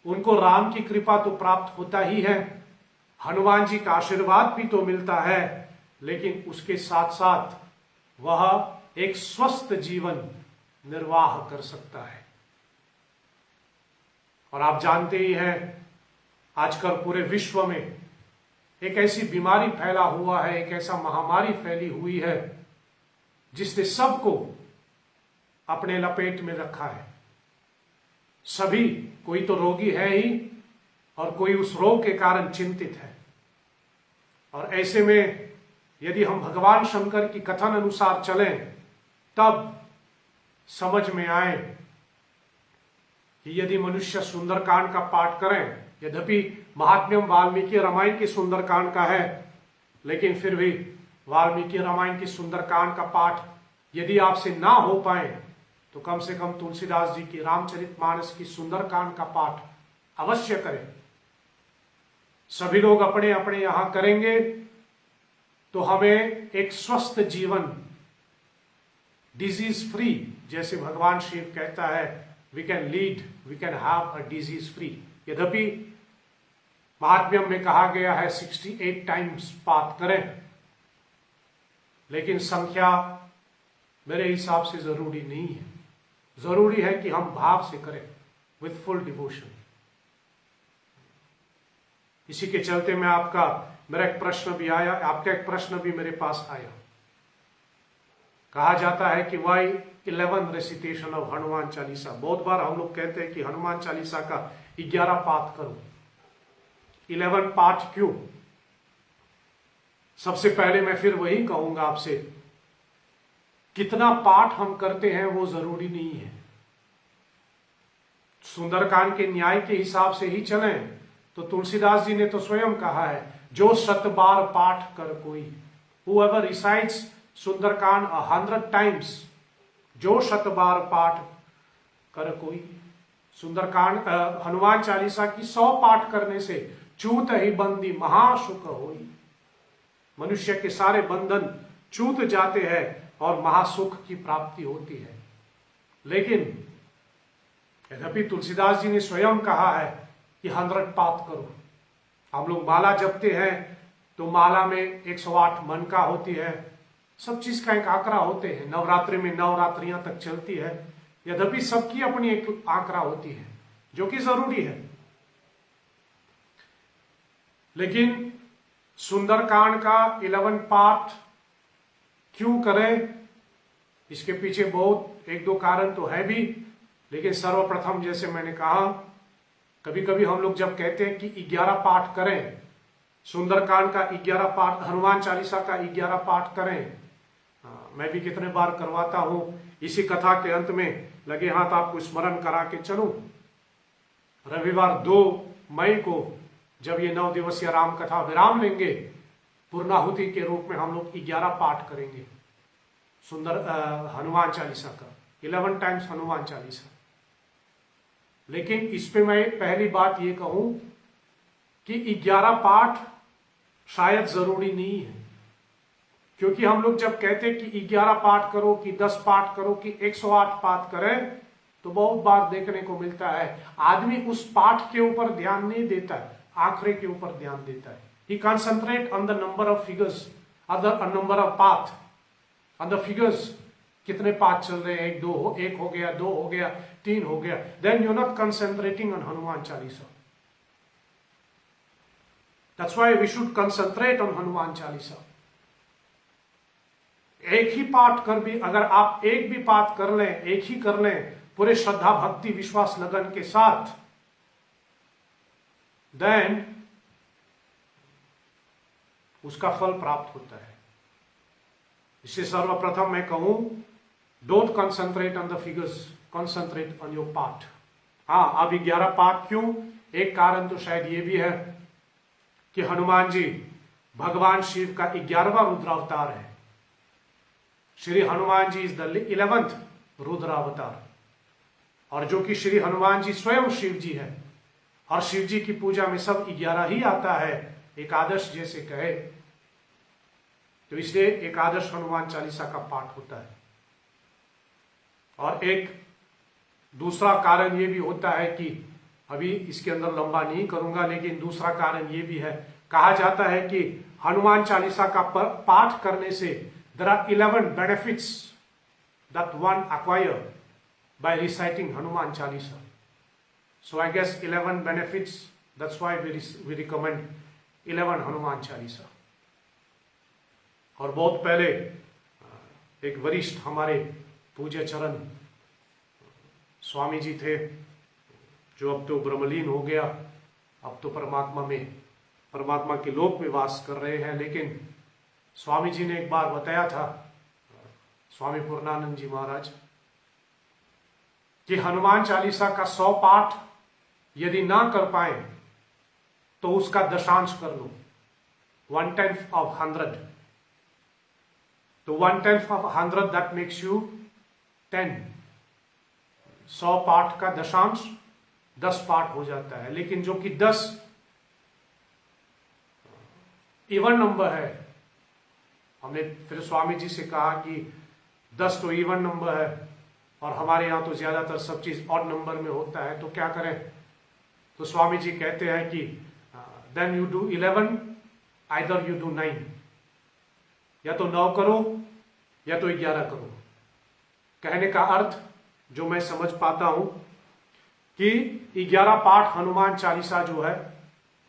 उनको राम की कृपा तो प्राप्त होता ही है, हनुमान जी का आशीर्वाद भी तो मिलता है, लेकिन उसके साथ साथ वह एक स्वस्थ जीवन निर्वाह कर सकता है। और आप जानते ही हैं आजकल पूरे विश्व में एक ऐसी बीमारी फैला हुआ है, एक ऐसा महामारी फैली हुई है जिसने सबको अपने लपेट में रखा है। सभी, कोई तो रोगी है ही और कोई उस रोग के कारण चिंतित है। और ऐसे में यदि हम भगवान शंकर की कथन अनुसार चलें तब समझ में आए कि यदि मनुष्य सुंदरकांड का पाठ करें, यद्यपि महात्म्यम वाल्मीकि रामायण की सुंदरकांड का है, लेकिन फिर भी वाल्मीकि रामायण की सुंदरकांड का पाठ यदि आपसे ना हो पाए तो कम से कम तुलसीदास जी की रामचरितमानस की सुंदरकांड का पाठ अवश्य करें। सभी लोग अपने अपने यहां करेंगे तो हमें एक स्वस्थ जीवन, डिजीज फ्री, जैसे भगवान शिव कहता है, we can have a disease free. यद्यपि महात्म्यम में कहा गया है 68 टाइम्स पाठ करें, लेकिन संख्या मेरे हिसाब से जरूरी नहीं है। जरूरी है कि हम भाव से करें, विथ फुल डिवोशन। इसी के चलते मेरा एक प्रश्न भी आया, आपका एक प्रश्न भी मेरे पास आया। कहा जाता है कि why 11 recitation of Hanuman Chalisa. बहुत बार हम लोग कहते हैं कि हनुमान चालीसा का 11 पाठ करो। 11 पाठ क्यों? सबसे पहले मैं फिर वही कहूंगा आपसे, कितना पाठ हम करते हैं वो जरूरी नहीं है। सुंदरकांड के न्याय के हिसाब से ही चलें तो तुलसीदास जी ने तो स्वयं कहा है, जो 100 बार पाठ कर कोई, whoever recites सुंदरकांड 100 times, जो 100 बार पाठ कर कोई। सुंदरकांड हनुमान चालीसा की 100 पाठ करने से चूत ही बंदी महासुख होई। मनुष्य के सारे बंधन चूत जाते हैं और महासुख की प्राप्ति होती है। लेकिन यद्यपि तुलसीदास जी ने स्वयं कहा है कि 100 पाठ करो। हम लोग माला जपते हैं तो माला में 108 मनका होती है, सब चीज का एक आंकड़ा होते हैं। नवरात्रि में 9 रात्रियां तक चलती है, यद्यपि सबकी अपनी एक आंकड़ा होती है जो कि जरूरी है। लेकिन सुंदरकांड का 11 पाठ क्यों करें, इसके पीछे बहुत 1-2 कारण तो है भी, लेकिन सर्वप्रथम जैसे मैंने कहा, कभी कभी हम लोग जब कहते हैं कि 11 पाठ करें, सुंदरकांड का 11 पाठ, हनुमान चालीसा का 11 पाठ करें, मैं भी कितने बार करवाता हूं। इसी कथा के अंत में लगे हाथ आपको स्मरण करा के चलूं। रविवार 2 मई को जब ये 9 दिवसीय राम कथा विराम लेंगे, पूर्णाहुति के रूप में हम लोग 11 पाठ करेंगे हनुमान चालीसा का, 11 टाइम्स हनुमान चालीसा। लेकिन इस पे मैं पहली बात ये कहूं कि 11 पाठ शायद जरूरी नहीं है, क्योंकि हम लोग जब कहते हैं कि 11 पाठ करो, कि 10 पाठ करो, कि 108 पाठ करें, तो बहुत बार देखने को मिलता है आदमी उस पाठ के ऊपर ध्यान नहीं देता है, आंकड़े के ऊपर ध्यान देता है। He concentrate on the number of figures, number of path, on the figures, कितने पाठ चल रहे हैं, 1 हो गया, 2 हो गया, 3 हो गया, then you not concentrating on Hanuman Chalisa. That's why we should concentrate on Hanuman Chalisa. एक ही पाठ कर भी, अगर आप एक भी पाठ कर लें, एक ही कर लें पूरे श्रद्धा भक्ति विश्वास लगन के साथ, देन उसका फल प्राप्त होता है। इससे सर्वप्रथम मैं कहूं, don't concentrate on the figures, concentrate on your पाठ। हाँ, अब 11 पाठ क्यों? एक कारण तो शायद ये भी है कि हनुमान जी भगवान शिव का 11वां रुद्रावतार है। Shri Hanuman ji is the 11th रुद्रावतार, और जो कि श्री हनुमान जी स्वयं शिव जी है, और शिव जी की पूजा में सब 11 ही आता है, एकादश जैसे कहे, तो इसलिए एकादश हनुमान चालीसा का पाठ होता है। और एक दूसरा कारण ये भी होता है कि अभी इसके अंदर लंबा नहीं करूंगा, लेकिन दूसरा कारण ये भी है, कहा जाता है कि हनुमान चालीसा का पाठ करने से there are 11 benefits that one acquire by reciting Hanuman Chalisa. So I guess 11 benefits, that's why we recommend 11 Hanuman Chalisa. और बहुत पहले एक वरिष्ठ हमारे पूज्य चरण स्वामी जी थे, जो अब तो ब्रह्मलीन हो गया, अब तो परमात्मा के लोक में वास कर रहे हैं। लेकिन स्वामी जी ने एक बार बताया था, स्वामी पूर्णानंद जी महाराज, कि हनुमान चालीसा का 100 पाठ यदि ना कर पाए तो उसका दशांश कर लो, 1/10 of 100। तो 1/10 of 100 दैट मेक्स यू 10। 100 पाठ का दशांश 10 पाठ हो जाता है। लेकिन जो कि 10 इवन नंबर है, हमने फिर स्वामी जी से कहा कि 10 तो इवन नंबर है, और हमारे यहाँ तो ज्यादातर सब चीज ऑड नंबर में होता है, तो क्या करें? तो स्वामी जी कहते हैं कि then you do 11, either you do 9, या तो 9 करो या तो 11 करो। कहने का अर्थ जो मैं समझ पाता हूं कि 11 पाठ हनुमान चालीसा जो है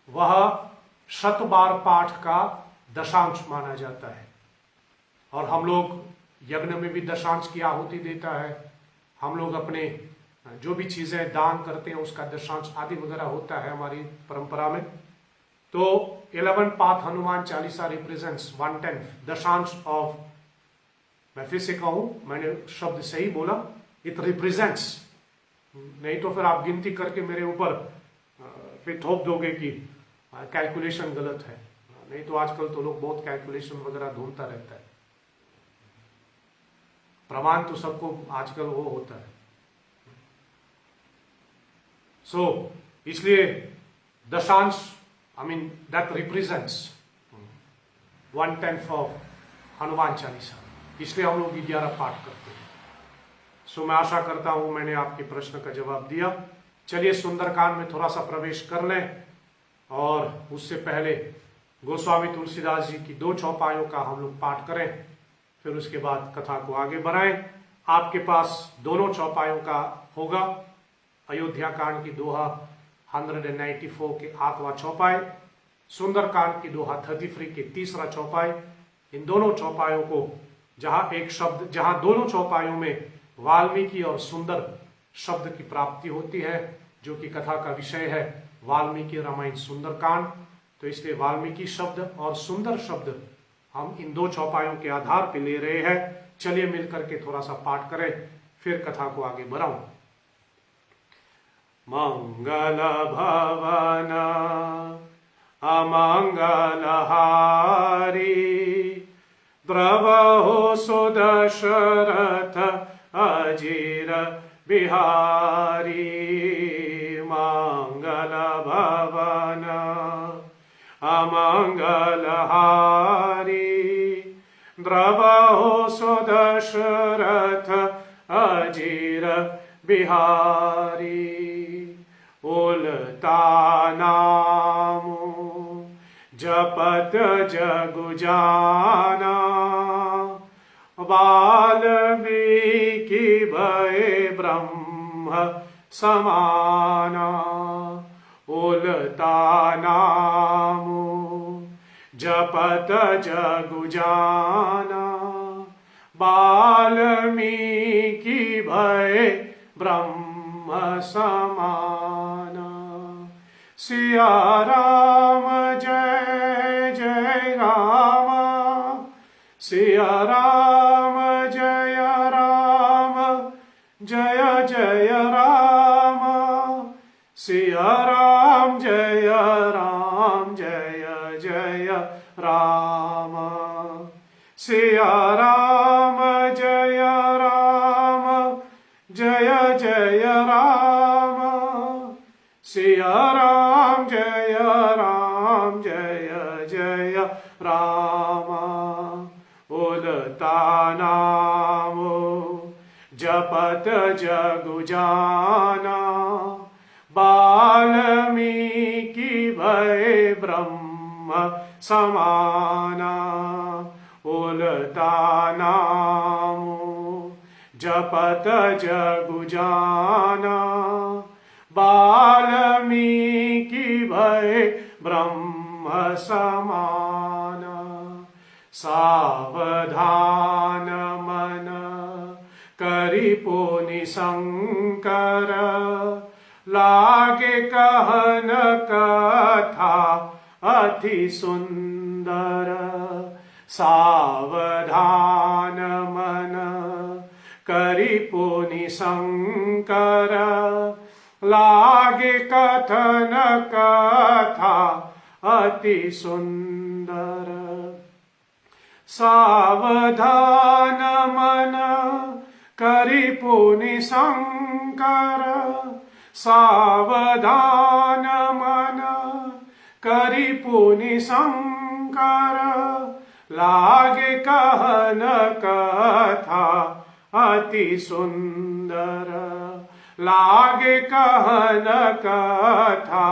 वह 100 बार पाठ का दशांश माना जाता है। और हम लोग यज्ञ में भी दशांश की आहुति देता है, हम लोग अपने जो भी चीजें दान करते हैं उसका दशांश आदि वगैरह होता है हमारी परंपरा में। तो 11 पाठ हनुमान चालीसा रिप्रेजेंट्स 1/10 दशांश ऑफ, मैं फिर से कहूं, मैंने शब्द सही बोला, इट रिप्रेजेंट्स, नहीं तो फिर आप गिनती करके मेरे ऊपर फिर थोप दोगे कि कैलकुलेशन गलत है। नहीं तो आजकल तो लोग बहुत कैलकुलेशन वगैरह ढूंढता रहता है, प्रमाण तो सबको आजकल वो होता है। सो इसलिए दशांश, I mean that represents 1/10 of Hanuman Chalisa, इसलिए हम लोग 11 पाठ करते हैं। सो मैं आशा करता हूं मैंने आपके प्रश्न का जवाब दिया। चलिए सुंदरकांड में थोड़ा सा प्रवेश कर लें, और उससे पहले गोस्वामी तुलसीदास जी की 2 चौपाइयों का हम लोग पाठ करें, फिर उसके बाद कथा को आगे बढ़ाएं। आपके पास दोनों चौपाइयों का होगा, अयोध्या कांड की दोहा 194 के 8वां चौपाई, सुंदरकांड की दोहा 33 के 3रा चौपाई। इन दोनों चौपाइयों को जहां दोनों चौपाइयों में वाल्मीकि और सुंदर शब्द की प्राप्ति होती है, जो कि कथा का विषय है वाल्मीकि रामायण सुंदरकांड। तो इसलिए वाल्मीकि शब्द और सुंदर शब्द हम इन दो चौपायों के आधार पर ले रहे हैं। चलिए मिलकर के थोड़ा सा पाठ करें, फिर कथा को आगे बढ़ाऊं। मंगल भवन अमंगल हारी, द्रवहु सुदशरथ अजीर बिहारी। मंगल भवन अमंगल हारी, द्रवहु सुदशरथ अजीर बिहारी। उलता नामु जपत जगु जाना, वाल्मीकि भय ब्रह्म समाना। उलता नामु जपत जगु जाना, वाल्मीकि भय ब्रह्म समाना। सिया राम जय जय राम, सिया राम जय राम, जय जय राम। सिया राम जय राम, जय जय राम। सिया राम जय राम, जय जय राम। सिया राम जय राम, जय जय राम। उलता नामु जपत जगु जाना, वाल्मीकि भय ब्रह्म समाना। उलता नामु जपत जगु जाना, वाल्मीकि भय ब्रह्म समाना। सावधान मन करि पुनि शंकर, लागे कहन कथा अति सुंदर। सावधान मन करि पुनि शंकर, लागे कथन कथा अति सुंदर। सावधान मन करि पुनि शंकर, सावधान मन करि पुनि शंकर, लागे कहन कथा अति सुंदर। लागे कहन कथा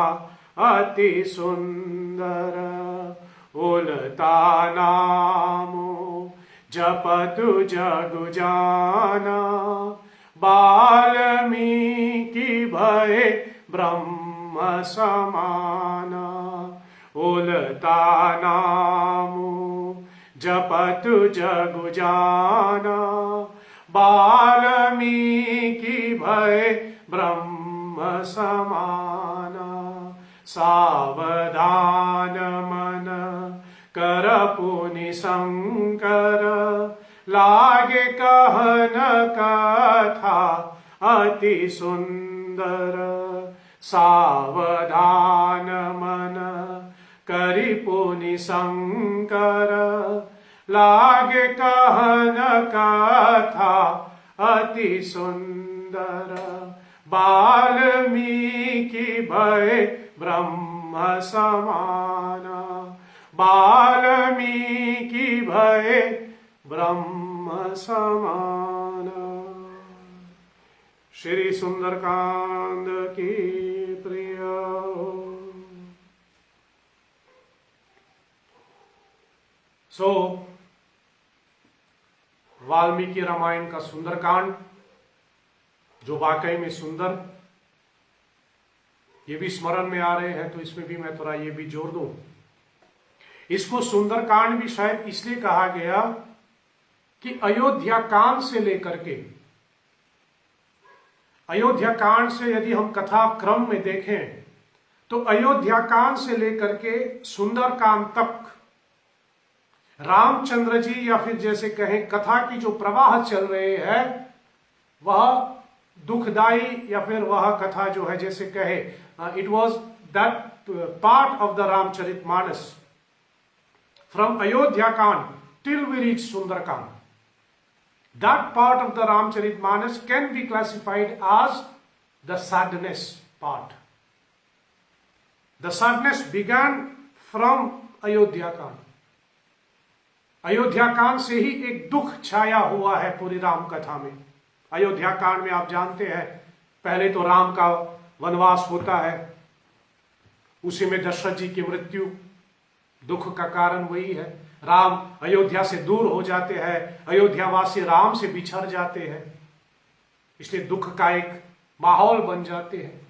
अति सुंदर। उलता नामु जपतु जगु जाना, वाल्मीकि भय ब्रह्म समाना। उलता नामु जपतु जगु जाना, वाल्मीकि भय ब्रह्म समाना। सावधान मन कर पुनि शंकर, लागे कहन कथा अति सुंदर। सावधान मन करि पुनि शंकर, लागे कहन कथा अति सुंदर। वाल्मीकि भय ब्रह्म समाना। वाल्मीकि भय ब्रह्म समाना। श्री सुंदरकांड की प्रिय। वाल्मीकि रामायण का सुंदरकांड, जो वाकई में सुंदर, ये भी स्मरण में आ रहे हैं, तो इसमें भी मैं थोड़ा ये भी जोड़ दूं। इसको सुंदरकांड भी शायद इसलिए कहा गया कि अयोध्या कांड से लेकर के अयोध्या कांड से यदि हम कथा क्रम में देखें तो अयोध्या कांड से लेकर के सुंदरकांड तक रामचंद्र जी या फिर जैसे कहें कथा की जो प्रवाह चल रहे हैं वह दुखदाई या फिर वह कथा जो है जैसे कहे it was that part of the Ramcharitmanas from Ayodhya Kand till we reach Sundarkand. That part of the Ramcharitmanas can be classified as the sadness part. The sadness began from Ayodhya Kand. Ayodhya कांड से ही एक दुख छाया हुआ है पूरी राम कथा में. अयोध्या कांड में आप जानते हैं पहले तो राम का वनवास होता है, उसी में दशरथ जी की मृत्यु, दुख का कारण वही है. राम अयोध्या से दूर हो जाते हैं, अयोध्यावासी राम से बिछड़ जाते हैं, इसलिए दुख का एक माहौल बन जाते हैं.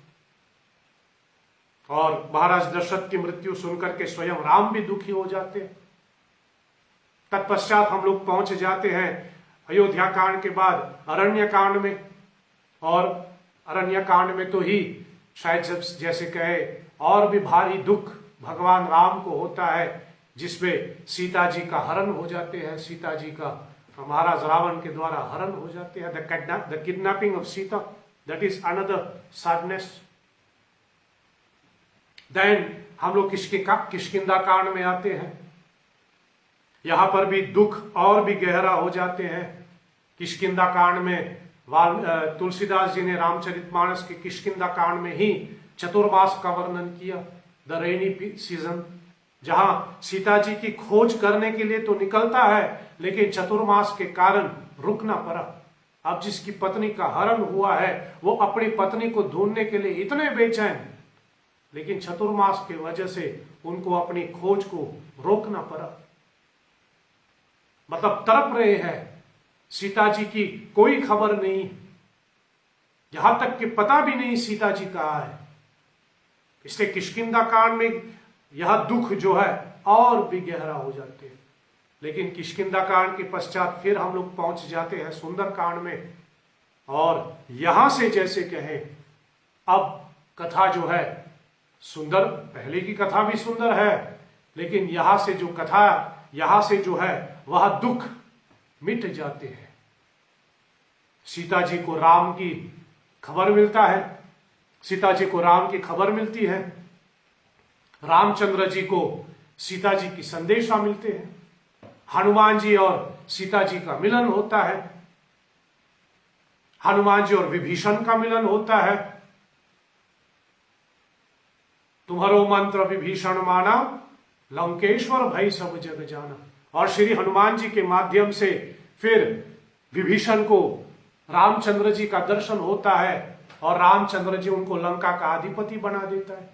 और महाराज दशरथ की मृत्यु सुनकर के स्वयं राम भी दुखी हो जाते हैं. तत्पश्चात हम लोग पहुंच जाते हैं अयोध्या कांड के बाद अरण्य कांड में. और अरण्य कांड में तो ही शायद जैसे कहे और भी भारी दुख भगवान राम को होता है, जिसमें सीता जी का हरण हो जाते हैं. सीता जी का महाराज रावण के द्वारा हरण हो जाते हैं. The kidnapping of Sita, that is another sadness. Then हम लोग किष्किंधा कांड में आते हैं. यहां पर भी दुख और भी गहरा हो जाते हैं. किष्किंधा कांड में तुलसीदास जी ने रामचरितमानस के किष्किंधा कांड में ही चतुर्मास का वर्णन किया, द रेनी सीजन, जहां सीता जी की खोज करने के लिए तो निकलता है लेकिन चतुर्मास के कारण रुकना पड़ा. अब जिसकी पत्नी का हरण हुआ है वो अपनी पत्नी को ढूंढने के लिए इतने बेचैन, लेकिन चतुर्मास की वजह से उनको अपनी खोज को रोकना पड़ा. मतलब तड़प रहे हैं, सीता जी की कोई खबर नहीं, यहां तक कि पता भी नहीं सीता जी कहाँ है. इसलिए किष्किंधा कांड में यह दुख जो है और भी गहरा हो जाते हैं. लेकिन किष्किंधा कांड के पश्चात फिर हम लोग पहुंच जाते हैं सुंदर कांड में. और यहां से जैसे कहें अब कथा जो है सुंदर, पहले की कथा भी सुंदर है, लेकिन यहां से जो कथा यहां से जो है वह दुख मिट जाते हैं. सीता जी को राम की खबर मिलता है, सीता जी को राम की खबर मिलती है, रामचंद्र जी को सीता जी की संदेशा मिलते हैं, हनुमान जी और सीता जी का मिलन होता है, हनुमान जी और विभीषण का मिलन होता है. तुम्हारो मंत्र विभीषण माना, लंकेश्वर भई सब जग जाना. और श्री हनुमान जी के माध्यम से फिर विभीषण को रामचंद्र जी का दर्शन होता है और रामचंद्र जी उनको लंका का अधिपति बना देता है.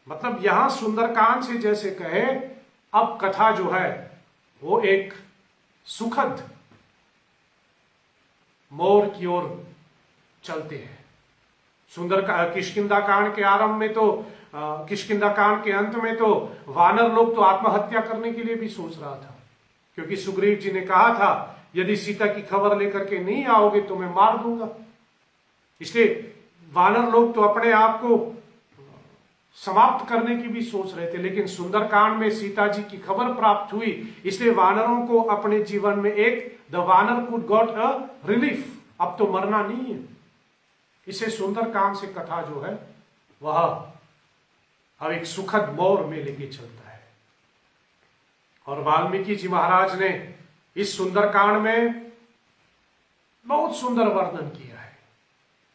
मतलब यहां सुंदरकांड से जैसे कहे अब कथा जो है वो एक सुखद मोड़ की ओर चलते हैं. किष्किंधा कांड के आरंभ में तो किष्किंधा कांड के अंत में तो वानर लोग तो आत्महत्या करने के लिए भी सोच रहा था, क्योंकि सुग्रीव जी ने कहा था यदि सीता की खबर लेकर के नहीं आओगे तो मैं मार दूंगा. इसलिए वानर लोग तो अपने आप को समाप्त करने की भी सोच रहे थे. लेकिन सुंदरकांड में सीता जी की खबर प्राप्त हुई, इसलिए वानरों को अपने जीवन में एक द वानर कुड गॉट अ रिलीफ, अब तो मरना नहीं है. इसे सुंदरकांड से कथा जो है वह अब एक सुखद मोड़ में लेके चलता है. और वाल्मीकि जी महाराज ने इस सुंदरकांड में बहुत सुंदर वर्णन किया है.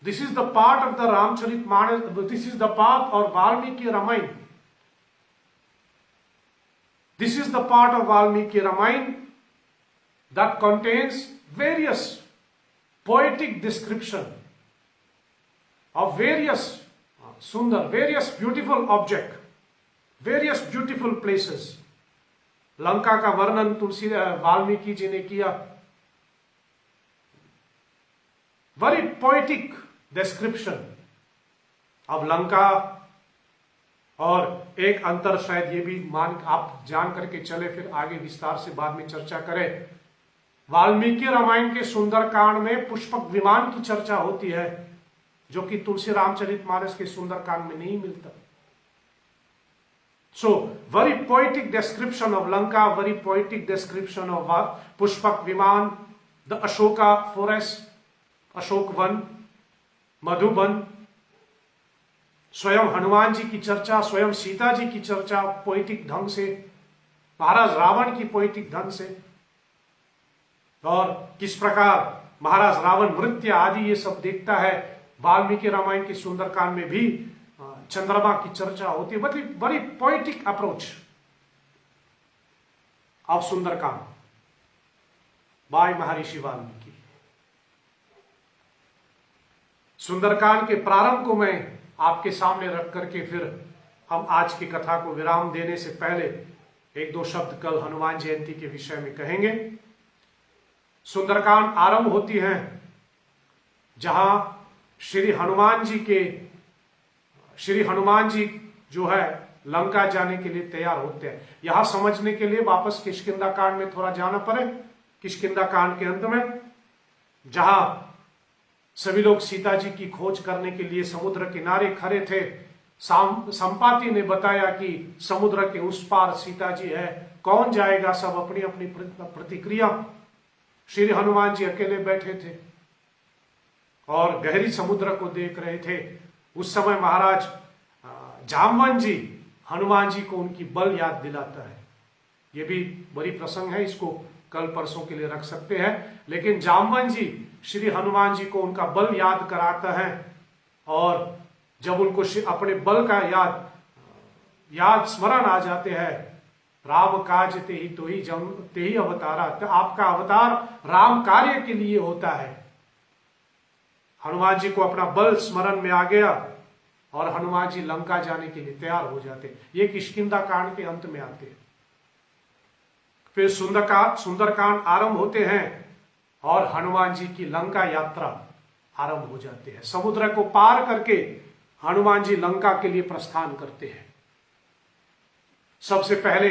This is the part of the Ramcharitmanas, this is the part और Valmiki Ramayan, this is the part of Valmiki Ramayan that contains various poetic description of various sundar, various beautiful object, various beautiful places. Lanka का वर्णन तुलसी वाल्मीकि जी ने किया. Very poetic description of Lanka. और एक अंतर शायद ये भी मान आप जान करके चले, फिर आगे विस्तार से बाद में चर्चा करें. वाल्मीकि रामायण के सुंदरकांड में पुष्पक विमान की चर्चा होती है, जो कि तुलसी रामचरितमानस के सुंदरकांड में नहीं मिलता। So, very poetic description of Lanka, very poetic description of Pushpak Viman, the Ashoka forest, Ashok Van, Madhuban, स्वयं हनुमान जी की चर्चा, स्वयं सीता जी की चर्चा पोएटिक ढंग से, महाराज रावण की पोएटिक ढंग से, और किस प्रकार महाराज रावण नृत्य आदि ये सब देखता है। वाल्मीकि रामायण के सुंदरकांड में भी चंद्रमा की चर्चा होती है। बड़ी बड़ी poetic approach of Sundarkand by Maharshi Valmiki. Sundarkand के प्रारंभ को मैं आपके सामने रख करके फिर हम आज की कथा को विराम देने से पहले एक दो शब्द कल हनुमान जयंती के विषय में कहेंगे। सुंदरकांड आरंभ होती है जहां श्री हनुमान जी जो है लंका जाने के लिए तैयार होते हैं। यहां समझने के लिए वापस किष्किंधा कांड में थोड़ा जाना पड़े। किष्किंधा कांड के अंत में जहां सभी लोग सीता जी की खोज करने के लिए समुद्र किनारे खड़े थे, संपाति ने बताया कि समुद्र के उस पार सीता जी है, कौन जाएगा। सब अपनी अपनी प्रतिक्रिया। श्री हनुमान जी अकेले बैठे थे और गहरी समुद्र को देख रहे थे। उस समय महाराज जामवन जी हनुमान जी को उनकी बल याद दिलाता है। ये भी बड़ी प्रसंग है, इसको कल परसों के लिए रख सकते हैं। लेकिन जामवन जी श्री हनुमान जी को उनका बल याद कराता है, और जब उनको अपने बल का याद स्मरण आ जाते हैं, राम काज ते ही तो ही जम ते ही अवतारा, तो आपका अवतार राम कार्य के लिए होता है। हनुमान जी को अपना बल स्मरण में आ गया और हनुमान जी लंका जाने के लिए तैयार हो जाते। ये किष्किंधा कांड के अंत में आते हैं। फिर सुंदरकांड आरंभ होते हैं और हनुमान जी की लंका यात्रा आरंभ हो जाती है। समुद्र को पार करके हनुमान जी लंका के लिए प्रस्थान करते हैं। सबसे पहले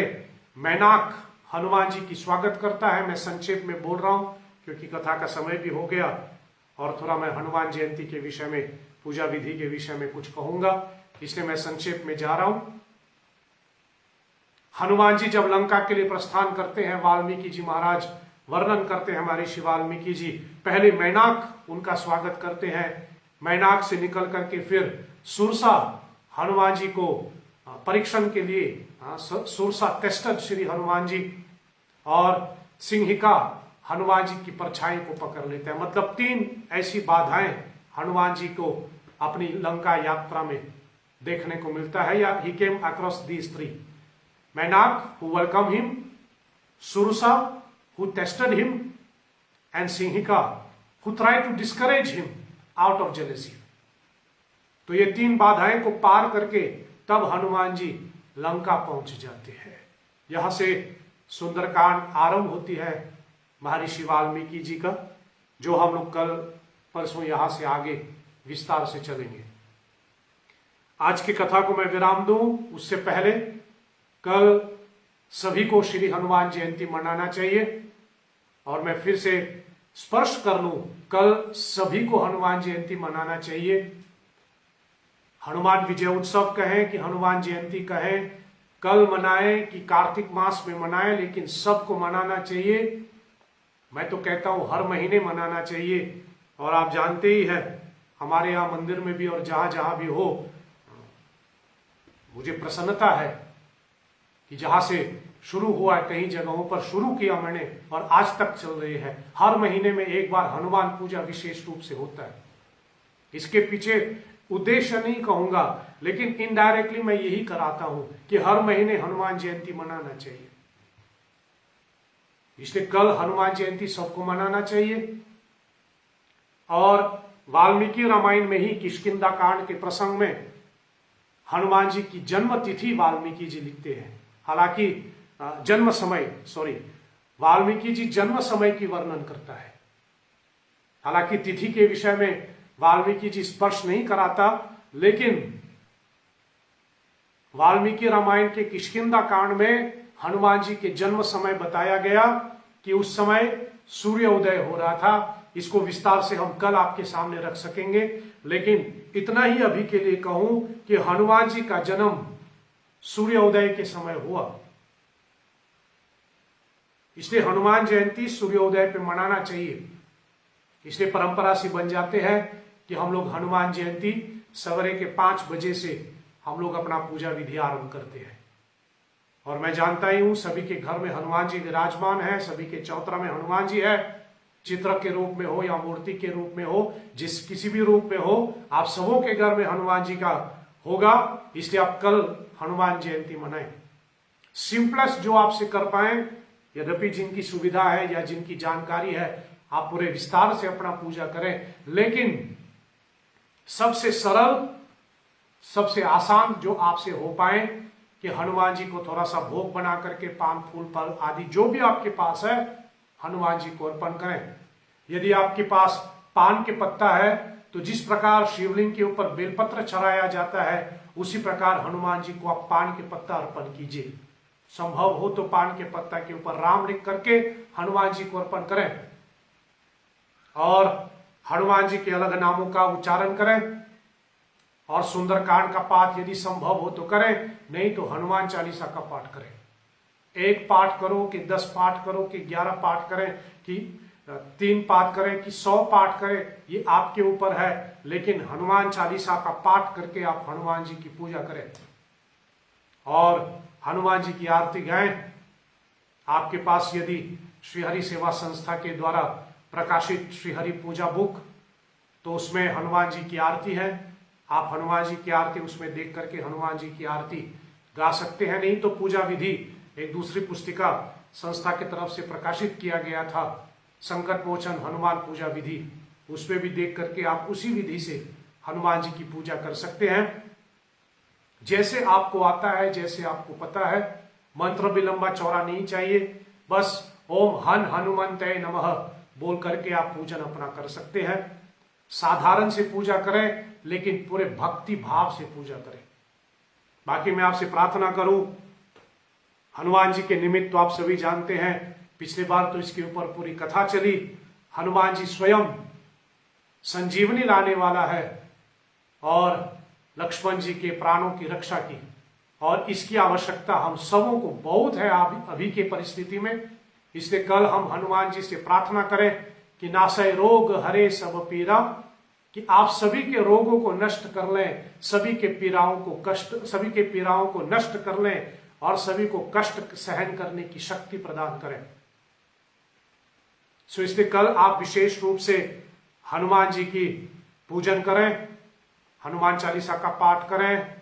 मैनाक हनुमान जी की स्वागत करता है। मैं संक्षेप में बोल रहा हूं क्योंकि कथा का समय भी हो गया, और थोड़ा मैं हनुमान जयंती के विषय में, पूजा विधि के विषय में कुछ कहूंगा, इसलिए मैं संक्षेप में जा रहा हूं। हनुमान जी जब लंका के लिए प्रस्थान करते हैं, वाल्मीकि जी महाराज वर्णन करते हैं, हमारे श्री वाल्मीकि जी पहले मैनाक उनका स्वागत करते हैं। मैनाक से निकल करके फिर सुरसा हनुमान जी को परीक्षण के लिए, सुरसा टेस्टेड श्री हनुमान जी, और सिंहिका हनुमान जी की परछाई को पकड़ लेते हैं। मतलब 3 ऐसी बाधाएं हनुमान जी को अपनी लंका यात्रा में देखने को मिलता है, या he came across these 3। Mainak who welcome him, Sursa who tested him, and Sinhika who try to discourage him out of jealousy. तो ये 3 बाधाएं को पार करके तब हनुमान जी लंका पहुंच जाते हैं। यहां से सुंदरकांड आरंभ होती है महर्षि वाल्मीकि जी का, जो हम लोग कल परसों यहां से आगे विस्तार से चलेंगे। आज की कथा को मैं विराम दूं उससे पहले कल सभी को श्री हनुमान जयंती मनाना चाहिए, और मैं फिर से स्पर्श कर लूं, कल सभी को हनुमान जयंती मनाना चाहिए। हनुमान विजय उत्सव कहें कि हनुमान जयंती कहें, कल मनाएं कि कार्तिक मास में मनाएं, लेकिन सबको मनाना चाहिए। मैं तो कहता हूं हर महीने मनाना चाहिए। और आप जानते ही हैं, हमारे यहाँ मंदिर में भी और जहां जहां भी हो, मुझे प्रसन्नता है कि जहां से शुरू हुआ है, कई जगहों पर शुरू किया मैंने और आज तक चल रही है। हर महीने में एक बार हनुमान पूजा विशेष रूप से होता है। इसके पीछे उद्देश्य नहीं कहूंगा, लेकिन इनडायरेक्टली मैं यही कराता हूं कि हर महीने हनुमान जयंती मनाना चाहिए। इसलिए कल हनुमान जयंती सबको मनाना चाहिए। और वाल्मीकि रामायण में ही किष्किंधा कांड के प्रसंग में हनुमान जी की जन्म तिथि वाल्मीकि जी लिखते हैं। हालांकि वाल्मीकि जी जन्म समय की वर्णन करता है। हालांकि तिथि के विषय में वाल्मीकि जी स्पर्श नहीं कराता, लेकिन वाल्मीकि रामायण के किष्किंधा कांड में हनुमान जी के जन्म समय बताया गया कि उस समय सूर्य उदय हो रहा था। इसको विस्तार से हम कल आपके सामने रख सकेंगे, लेकिन इतना ही अभी के लिए कहूं कि हनुमान जी का जन्म सूर्योदय के समय हुआ, इसलिए हनुमान जयंती सूर्योदय पे मनाना चाहिए। इसलिए परंपरा सी बन जाते हैं कि हम लोग हनुमान जयंती सवेरे के 5 बजे से हम लोग अपना पूजा विधि आरंभ करते हैं। और मैं जानता ही हूं सभी के घर में हनुमान जी विराजमान है, सभी के चौतरा में हनुमान जी है, चित्र के रूप में हो या मूर्ति के रूप में हो, जिस किसी भी रूप में हो, आप सबों के घर में हनुमान जी का होगा। इसलिए आप कल हनुमान जयंती मनाएं। सिंपलेस्ट जो आपसे कर पाए, यद्यपि जिनकी सुविधा है या जिनकी जानकारी है आप पूरे विस्तार से अपना पूजा करें, लेकिन सबसे सरल सबसे आसान जो आपसे हो पाए कि हनुमान जी को थोड़ा सा भोग बना करके पान फूल फल आदि जो भी आपके पास है हनुमान जी को अर्पण करें। यदि आपके पास पान के पत्ता है तो जिस प्रकार शिवलिंग के ऊपर बेलपत्र चढ़ाया जाता है उसी प्रकार हनुमान जी को आप पान के पत्ता अर्पण कीजिए। संभव हो तो पान के पत्ता के ऊपर राम लिख करके हनुमान जी को अर्पण करें और हनुमान जी के अलग नामों का उच्चारण करें और सुंदरकांड का पाठ यदि संभव हो तो करें, नहीं तो हनुमान चालीसा का पाठ करें। 1 पाठ करो कि 10 पाठ करो कि 11 पाठ करें कि 3 पाठ करें कि 100 पाठ करें, ये आपके ऊपर है, लेकिन हनुमान चालीसा का पाठ करके आप हनुमान जी की पूजा करें और हनुमान जी की आरती गाएं। आपके पास यदि श्रीहरि सेवा संस्था के द्वारा प्रकाशित श्रीहरि पूजा बुक तो उसमें हनुमान जी की आरती है, आप हनुमान जी की आरती उसमें देख करके हनुमान जी की आरती गा सकते हैं। नहीं तो पूजा विधि एक दूसरी पुस्तिका संस्था की तरफ से प्रकाशित किया गया था, संकट मोचन हनुमान पूजा विधि, उसमें भी देख करके आप उसी विधि से हनुमान जी की पूजा कर सकते हैं। जैसे आपको आता है, जैसे आपको पता है, मंत्र भी लंबा चौड़ा नहीं चाहिए, बस ओम हन हनुमंते नमः बोल करके आप पूजन अपना कर सकते हैं। साधारण से पूजा करें लेकिन पूरे भक्ति भाव से पूजा करें। बाकी मैं आपसे प्रार्थना करूं, हनुमान जी के निमित्त तो आप सभी जानते हैं, पिछली बार तो इसके ऊपर पूरी कथा चली। हनुमान जी स्वयं संजीवनी लाने वाला है और लक्ष्मण जी के प्राणों की रक्षा की, और इसकी आवश्यकता हम सबों को बहुत है अभी के परिस्थिति में। इसलिए कल हम हनुमान जी से प्रार्थना करें कि नासय रोग हरे सब पीरा, कि आप सभी के रोगों को नष्ट कर लें, सभी के पीड़ाओं को नष्ट कर लें और सभी को कष्ट सहन करने की शक्ति प्रदान करें। सो इसलिए कल आप विशेष रूप से हनुमान जी की पूजन करें, हनुमान चालीसा का पाठ करें,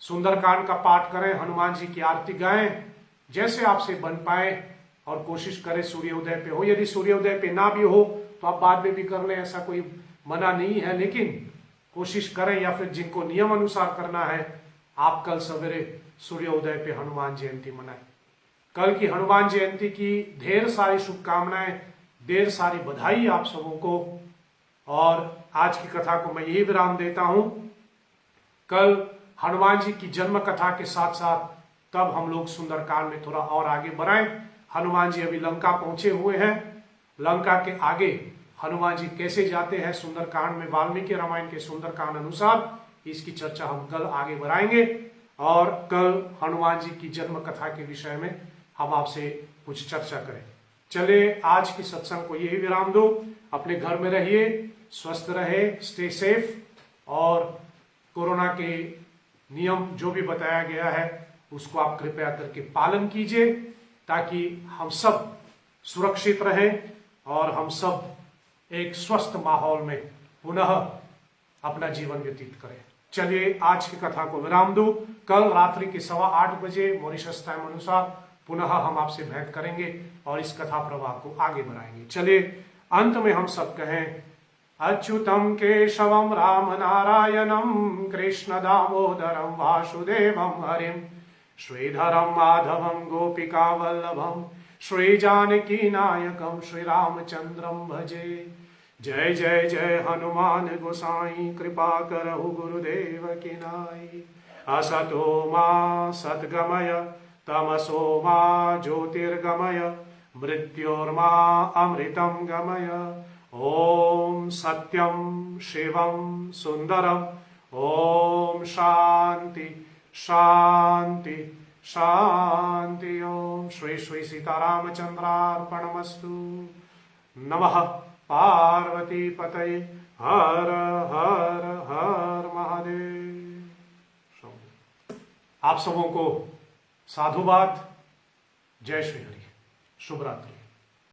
सुंदरकांड का पाठ करें, हनुमान जी की आरती गाएं, जैसे आपसे बन पाए, और कोशिश करें सूर्योदय पे हो। यदि सूर्योदय पे ना भी हो तो आप बाद में भी कर लें, ऐसा कोई मना नहीं है, लेकिन कोशिश करें, या फिर जिनको नियम अनुसार करना है आप कल सवेरे सूर्योदय पे हनुमान जयंती मनाएं। कल की हनुमान जयंती की ढेर सारी शुभकामनाएं, ढेर सारी बधाई आप सबों को, और आज की कथा को मैं यही विराम देता हूं। कल हनुमान जी की जन्म कथा के साथ साथ तब हम लोग सुंदरकांड में थोड़ा और आगे बढ़ाएं। हनुमान जी अभी लंका पहुंचे हुए हैं, लंका के आगे हनुमान जी कैसे जाते हैं सुंदरकांड में, वाल्मीकि रामायण के सुंदरकांड अनुसार, इसकी चर्चा हम कल आगे बढ़ाएंगे। और कल हनुमान जी की जन्म कथा के विषय में हम आपसे कुछ चर्चा करें। चलिए आज की सत्संग को यही विराम दो। अपने घर में रहिए, स्वस्थ रहे, स्टे सेफ, और कोरोना के नियम जो भी बताया गया है उसको आप कृपया करके पालन कीजिए, ताकि हम सब सुरक्षित रहें और हम सब एक स्वस्थ माहौल में पुनः अपना जीवन व्यतीत करें। चलिए आज की कथा को विराम दो। कल रात्रि के 8:15 बजे मॉरिशस टाइम अनुसार पुनः हम आपसे भेंट करेंगे और इस कथा प्रवाह को आगे बढ़ाएंगे। चलिए अंत में हम सब कहें, अच्युतम केशवम राम नारायणम कृष्ण दामोदरम वासुदेवम हरिम श्रीधरम माधवम गोपिका वल्लभम श्री जानकी नायकम श्री रामचंद्रम भजे। जय जय जय हनुमान गोसाई, कृपा करहु गुरुदेव की नाई। असतो मा सद्गमय तमसो मा ज्योतिर्गमय, मृत्योर्मा अमृतं गमय। ओम सत्यम शिवम सुंदरम। ओम शांति शांति शांति। ओम श्री श्री सीतारामचंद्रार्पणमस्तु। नमः पार्वती पतये। हर हर हर महादेव। आप सबों को साधुवाद। जय श्री हरि। शुभ रात्रि।